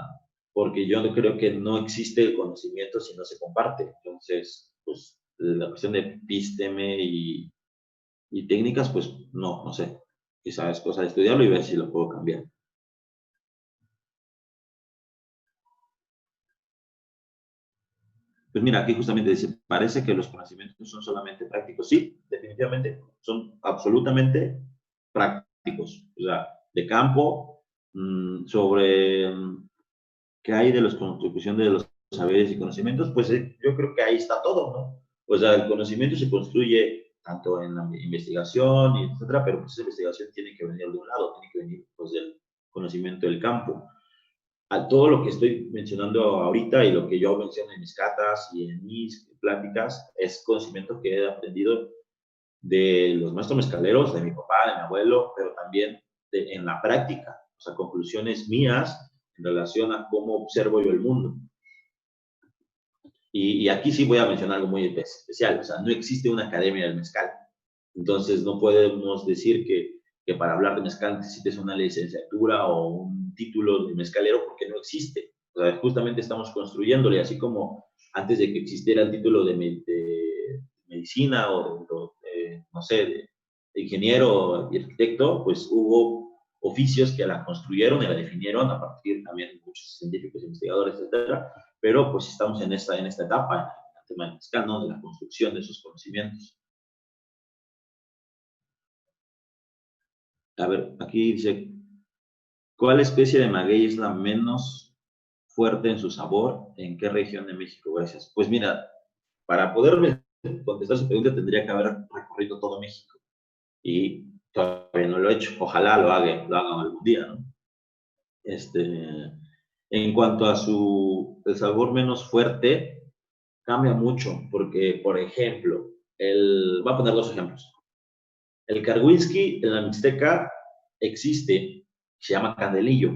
porque yo no creo que no existe el conocimiento si no se comparte. Entonces, pues la cuestión de episteme y técnicas, pues no sé. Quizás es cosa de estudiarlo y ver si lo puedo cambiar. Pues mira, aquí justamente dice, parece que los conocimientos son solamente prácticos. Sí, definitivamente, son absolutamente prácticos. O sea, de campo, sobre qué hay de la contribución de los saberes y conocimientos, pues yo creo que ahí está todo, ¿no? O sea, el conocimiento se construye tanto en la investigación y etcétera, pero pues esa investigación tiene que venir de un lado, tiene que venir pues del conocimiento del campo. A todo lo que estoy mencionando ahorita y lo que yo menciono en mis catas y en mis pláticas es conocimiento que he aprendido de los maestros mezcaleros, de mi papá, de mi abuelo, pero también en la práctica, o sea, conclusiones mías en relación a cómo observo yo el mundo. Y aquí sí voy a mencionar algo muy especial, o sea, no existe una academia del mezcal. Entonces, no podemos decir que para hablar de mezcal necesites una licenciatura o un título de mezcalero porque no existe. O sea, justamente estamos construyéndole, así como antes de que existiera el título de medicina o no sé, de ingeniero y arquitecto, pues hubo oficios que la construyeron y la definieron a partir también de muchos científicos, investigadores, etcétera, pero pues estamos en esta etapa, en el tema del mezcal, ¿no? De la construcción de esos conocimientos. A ver, aquí dice, ¿cuál especie de maguey es la menos fuerte en su sabor? ¿En qué región de México? Gracias. Pues mira, para poderme contestar su pregunta tendría que haber recorrido todo México y todavía no lo he hecho. Ojalá lo haga algún día, ¿no? En cuanto a el sabor menos fuerte, cambia mucho porque, por ejemplo, voy a poner dos ejemplos. El Karwinski en la Mixteca existe, se llama Candelillo.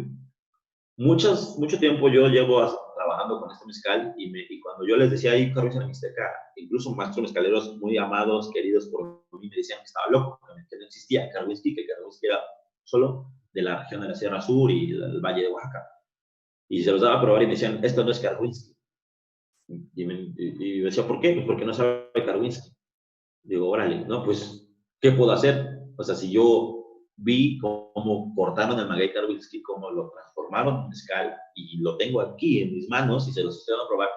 Mucho tiempo yo llevo trabajando con este mezcal y cuando yo les decía ahí Carlos en la Mixteca, incluso maestros mezcaleros muy amados, queridos por mí, me decían que estaba loco, que no existía Karwinski, que Karwinski era solo de la región de la Sierra Sur y del Valle de Oaxaca. Y se los daba a probar y me decían, esto no es Karwinski. Y decía, ¿por qué? Pues porque no sabe Karwinski. Digo, órale, ¿no? Pues, ¿qué puedo hacer? O sea, si yo vi cómo cortaron el maguey Karwinski, cómo lo transformaron en mezcal, y lo tengo aquí en mis manos y se los estoy dando a probar,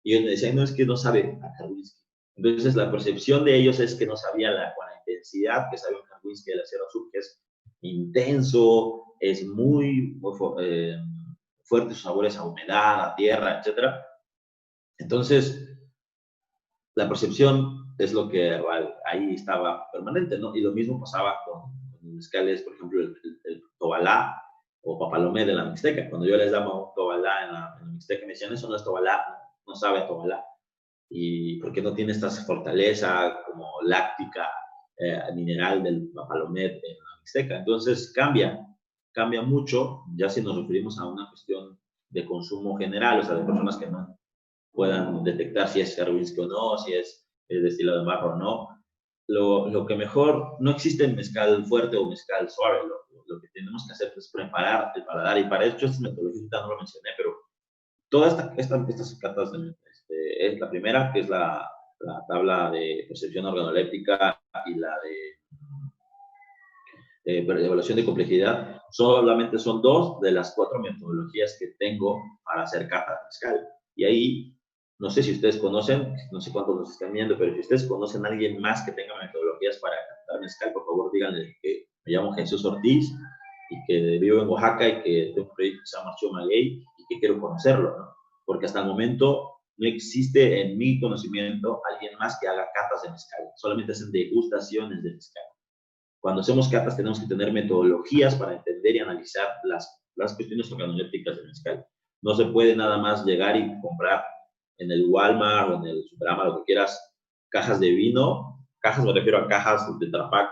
y ellos me decían, no, es que no sabe a Karwinski. Entonces, la percepción de ellos es que no sabía con la intensidad que sabe un Karwinski de la Sierra Sur, que es intenso, es muy fuerte sus sabores a humedad, a tierra, etcétera. Entonces, la percepción es lo que ahí estaba permanente, ¿no? Y lo mismo pasaba con mezcales, por ejemplo, el tobalá o papalomé de la Mixteca. Cuando yo les daba un tobalá en la Mixteca, me decían, eso no es tobalá, no sabe a tobalá. Y porque no tiene esta fortaleza como láctica, mineral del papalomé en la Mixteca. Entonces cambia mucho, ya si nos referimos a una cuestión de consumo general, o sea, de personas que no puedan detectar si es Karwinski o no, si es destilado de barro o no. Lo que mejor, no existe mezcal fuerte o mezcal suave, lo que tenemos que hacer es preparar el paladar, y para eso esta metodología no lo mencioné, pero todas estas catas, es la primera, que es la tabla de percepción organoléptica y la de evaluación de complejidad, solamente son dos de las cuatro metodologías que tengo para hacer cata de mezcal. Y ahí, no sé si ustedes conocen, no sé cuántos nos están viendo, pero si ustedes conocen a alguien más que tenga metodologías para catar mezcal, por favor díganle que me llamo Jesús Ortiz y que vivo en Oaxaca y que tengo un proyecto que se llama Archivo Maguey y que quiero conocerlo, ¿no? Porque hasta el momento no existe en mi conocimiento alguien más que haga catas de mezcal, solamente hacen degustaciones de mezcal. cuando hacemos catas tenemos que tener metodologías para entender y analizar las cuestiones organolépticas del mezcal. No se puede nada más llegar y comprar en el Walmart o en el Superama, lo que quieras, cajas de vino, cajas me refiero a cajas de Trapac,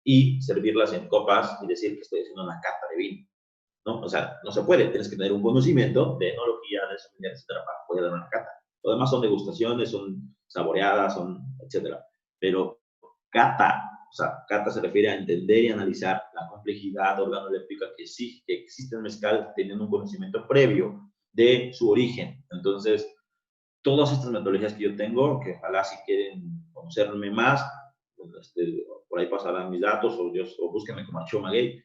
y servirlas en copas y decir que estoy haciendo una cata de vino, ¿no? O sea, no se puede, tienes que tener un conocimiento de enología, de sommelier, etcétera, para poder dar una cata. Lo demás son degustaciones, son saboreadas, son etcétera. Pero cata, o sea, cata se refiere a entender y analizar la complejidad organoléptica que sí, que existe en el mezcal, teniendo un conocimiento previo de su origen. Entonces, todas estas metodologías que yo tengo, que ojalá si quieren conocerme más, pues, por ahí pasarán mis datos o búsquenme como Archivo Maguey.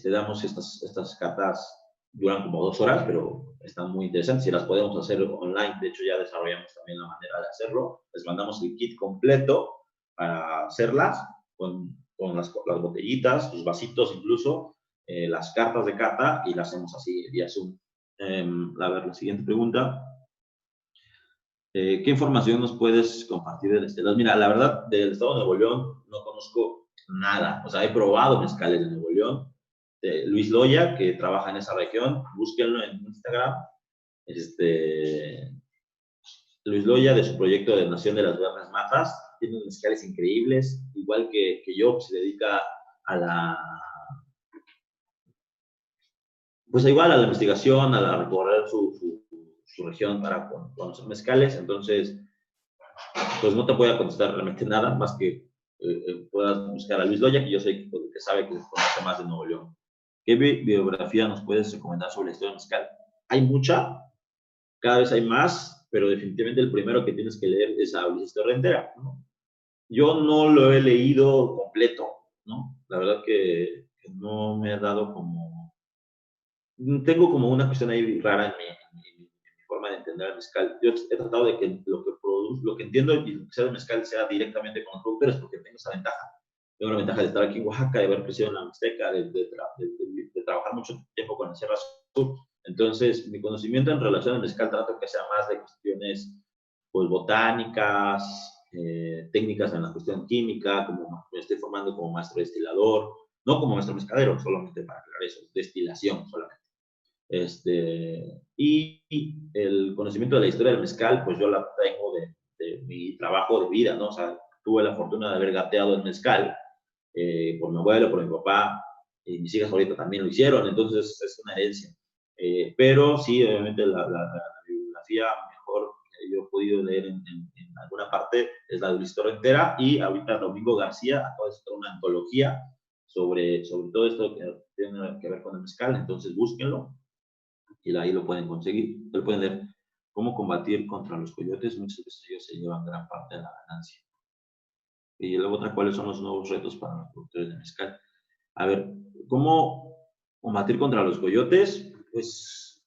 Damos estas catas, duran como 2 horas, pero están muy interesantes y las podemos hacer online. De hecho, ya desarrollamos también la manera de hacerlo. Les mandamos el kit completo para hacerlas con las botellitas, los vasitos incluso, las cartas de cata y las hacemos así vía Zoom. A ver, la siguiente pregunta. ¿Qué información nos puedes compartir del estado? Mira, la verdad, del estado de Nuevo León no conozco nada. O sea, he probado mezcales de Nuevo León. Luis Loya, que trabaja en esa región, búsquenlo en Instagram. Luis Loya, de su proyecto de Nación de las Grandes Matas, tiene unos mezcales increíbles, igual que yo, se dedica a la, pues igual a la investigación, a recorrer su región para conocer mezcales. Entonces, pues no te voy a contestar realmente nada más que puedas buscar a Luis Loya, que yo sé que sabe que conoce más de Nuevo León. ¿Qué biografía nos puedes recomendar sobre la historia del mezcal? Hay mucha, cada vez hay más, pero definitivamente el primero que tienes que leer es a Ulises Torrentera, ¿no? Yo no lo he leído completo, ¿no? La verdad que no me ha dado como... Tengo como una cuestión ahí rara en mi forma de entender el mezcal. Yo he tratado de que lo que entiendo y lo que sea el mezcal sea directamente con los productores, porque tengo esa ventaja. Tengo la ventaja de estar aquí en Oaxaca, de haber crecido en la Mixteca, de trabajar mucho tiempo con la Sierra Sur. Entonces, mi conocimiento en relación al mezcal trato que sea más de cuestiones pues, botánicas, técnicas en la cuestión química, como me estoy formando como maestro destilador, no como maestro mezcalero, solamente para aclarar eso, destilación solamente. Y el conocimiento de la historia del mezcal, pues yo la tengo de mi trabajo de vida, ¿no? O sea, tuve la fortuna de haber gateado el mezcal por mi abuelo, por mi papá, y mis hijas ahorita también lo hicieron, entonces es una herencia. Pero sí, obviamente la bibliografía mejor que yo he podido leer en alguna parte es la de Luis Torrentera, y ahorita Domingo García acaba de sacar una antología sobre todo esto que tiene que ver con el mezcal, entonces búsquenlo y ahí lo pueden conseguir, lo pueden leer. ¿Cómo combatir contra los coyotes? Muchas veces ellos se llevan gran parte de la ganancia. Y luego otra, ¿cuáles son los nuevos retos para los productores de mezcal? A ver, ¿cómo combatir contra los coyotes? Pues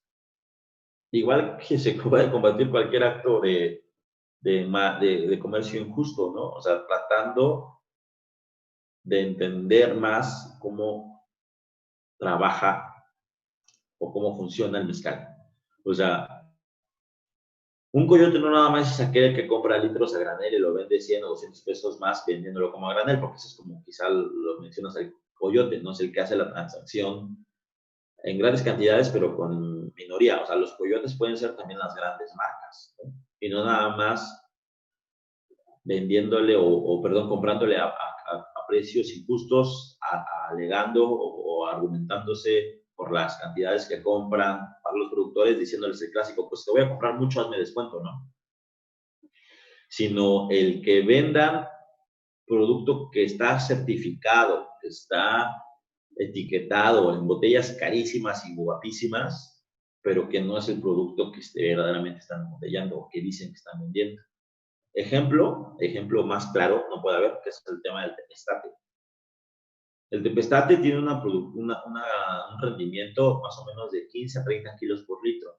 igual que se puede combatir cualquier acto de comercio injusto, ¿no? O sea, tratando de entender más cómo trabaja o cómo funciona el mezcal. O sea, un coyote no nada más es aquel que compra litros a granel y lo vende 100 o 200 pesos más vendiéndolo como a granel, porque eso es como quizá lo mencionas el coyote, no es el que hace la transacción en grandes cantidades, pero con minoría. O sea, los coyotes pueden ser también las grandes marcas, ¿no? Y no nada más vendiéndole perdón, comprándole a precios injustos, alegando o argumentándose por las cantidades que compran para los productores, diciéndoles el clásico, pues te voy a comprar mucho, hazme descuento, ¿no? Sino el que vendan producto que está certificado, que está etiquetado en botellas carísimas y guapísimas, pero que no es el producto que verdaderamente están embotellando o que dicen que están vendiendo. Ejemplo más claro no puede haber, que es el tema del tepestate. El tepestate tiene un rendimiento más o menos de 15 a 30 kilos por litro.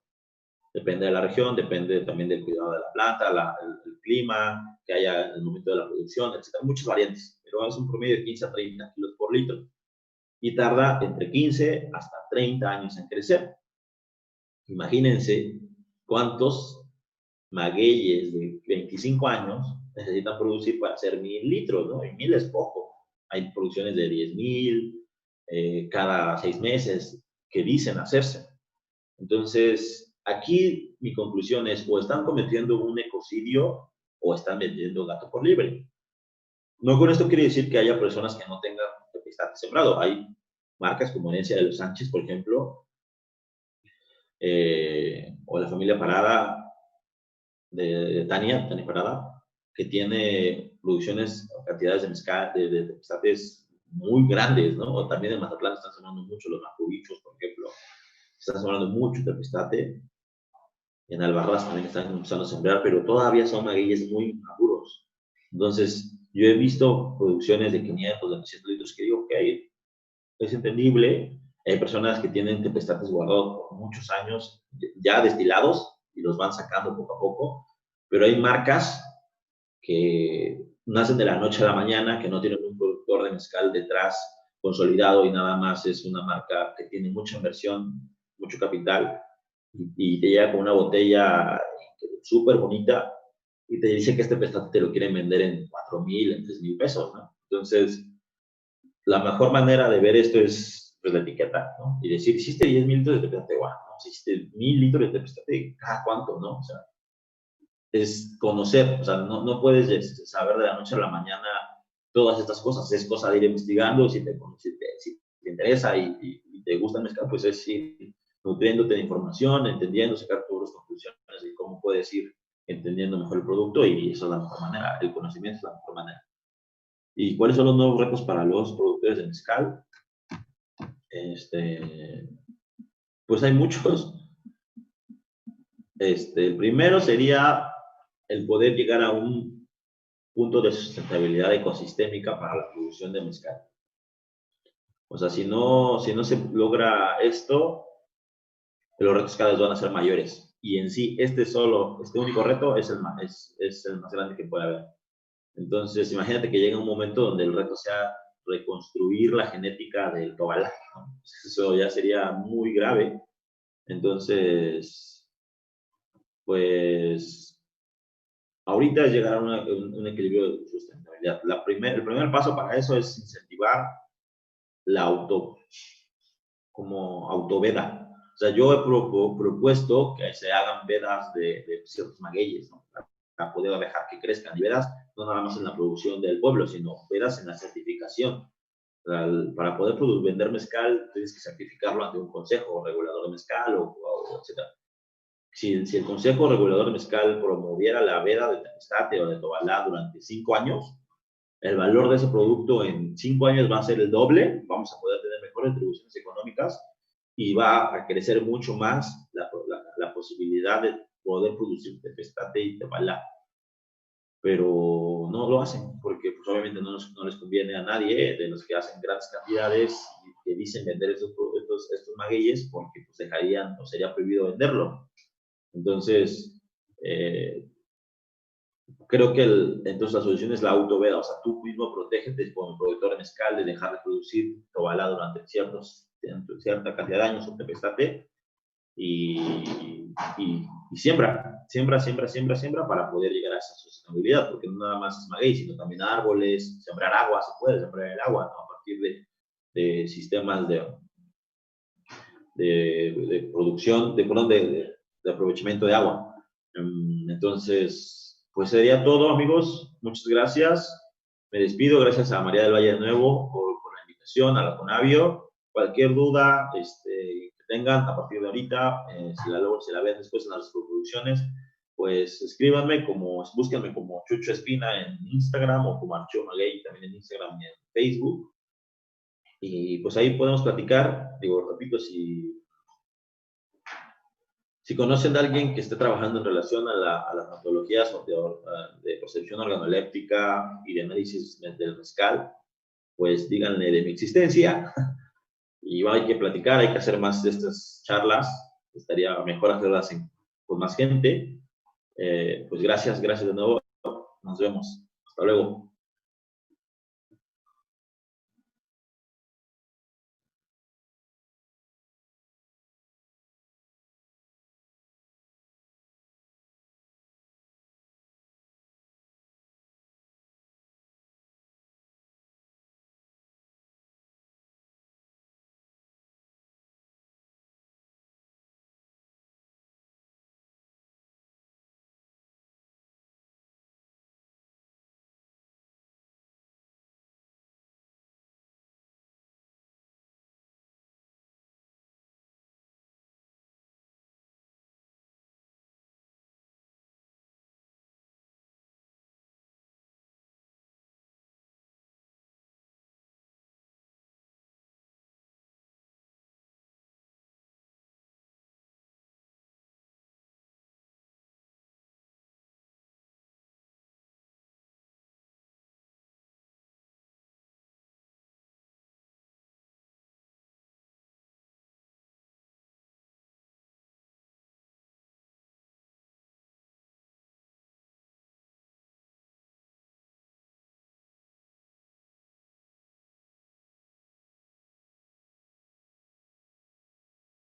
Depende de la región, depende también del cuidado de la planta, el clima, que haya en el momento de la producción, etc. Muchas variantes, pero es un promedio de 15 a 30 kilos por litro. Y tarda entre 15 hasta 30 años en crecer. Imagínense cuántos magueyes de 25 años necesitan producir para hacer 1000 litros, ¿no? Y 1000 es poco. hay producciones de 10,000 cada 6 meses que dicen hacerse. Entonces, aquí mi conclusión es, o están cometiendo un ecocidio o están vendiendo gato por liebre. No con esto quiere decir que haya personas que no tengan tepetate sembrado. Hay marcas como Herencia de los Sánchez, por ejemplo, o la familia Parada, de Tania Parada, que tiene producciones o cantidades de mezcal, de tepestates muy grandes, ¿no? O también en Mazatlán están sembrando mucho los macubichos, por ejemplo. Están sembrando mucho tepestate. En Albarrás también están empezando a sembrar, pero todavía son magueyes muy maduros. Entonces, yo he visto producciones de 500, de 900 litros que digo, ok, es entendible. Hay personas que tienen tepestates guardados por muchos años, ya destilados, y los van sacando poco a poco, pero hay marcas que nacen de la noche a la mañana, que no tienen un productor de mezcal detrás consolidado y nada más es una marca que tiene mucha inversión, mucho capital, y te llega con una botella súper bonita y te dice que este pestate te lo quieren vender en 4,000, en 3,000 pesos, ¿no? Entonces, la mejor manera de ver esto es pues, la etiqueta, ¿no? Y decir, hiciste 10,000 litros de tepestate, guau, ¿no? Si hiciste 1,000 litros de tepestate, ¿cada cuánto, no? O sea, es conocer, o sea, no puedes saber de la noche a la mañana todas estas cosas, es cosa de ir investigando, si te interesa y te gusta el mezcal, pues es ir nutriéndote de información, entendiendo, sacar todas las conclusiones de cómo puedes ir entendiendo mejor el producto y esa es la mejor manera, el conocimiento es la mejor manera. ¿Y cuáles son los nuevos retos para los productores de mezcal? Pues hay muchos. El primero sería el poder llegar a un punto de sustentabilidad ecosistémica para la producción de mezcal. O sea, si no se logra esto, los retos cada vez van a ser mayores. Y en sí, este único reto es el más grande que puede haber. Entonces, imagínate que llega un momento donde el reto sea reconstruir la genética del tobalá, ¿no? Eso ya sería muy grave. Entonces, pues, ahorita es llegar a un equilibrio de sustentabilidad. El primer paso para eso es incentivar la autoveda. O sea, yo he propuesto que se hagan vedas de ciertos magueyes, ¿no? Para poder dejar que crezcan. Y vedas no nada más en la producción del pueblo, sino vedas en la certificación. Para poder vender mezcal, tienes que certificarlo ante un consejo regulador de mezcal o etc. Si el Consejo Regulador de Mezcal promoviera la veda de tepestate o de tobalá durante 5 años, el valor de ese producto en 5 años va a ser el doble, vamos a poder tener mejores retribuciones económicas y va a crecer mucho más la posibilidad de poder producir tepestate y tobalá. Pero no lo hacen porque pues, obviamente no les conviene a nadie de los que hacen grandes cantidades y que dicen vender estos magueyes porque pues dejarían o sería prohibido venderlo. Entonces, creo que entonces la solución es la autoveda, o sea, tú mismo protégete como productor de mezcal de dejar de producir tobalá durante cierta cantidad de años o tepestate y siembra para poder llegar a esa sostenibilidad, porque no nada más es maguey, sino también árboles, sembrar agua, se puede sembrar el agua, ¿no? A partir de sistemas de producción, de aprovechamiento de agua. Entonces, pues sería todo, amigos. Muchas gracias. Me despido. Gracias a María del Valle de nuevo por la invitación, a la Conavio. Cualquier duda que tengan a partir de ahorita, si la ven después en las reproducciones, pues escríbanme, búsquenme como Chucho Espina en Instagram o como Archo Maguey también en Instagram y en Facebook. Y pues ahí podemos platicar. Digo, repito, si conocen de alguien que esté trabajando en relación a las metodologías de percepción organoléptica y de análisis del mezcal, pues díganle de mi existencia y hay que platicar, hay que hacer más de estas charlas, estaría mejor hacerlas con más gente. Pues gracias de nuevo, nos vemos, hasta luego.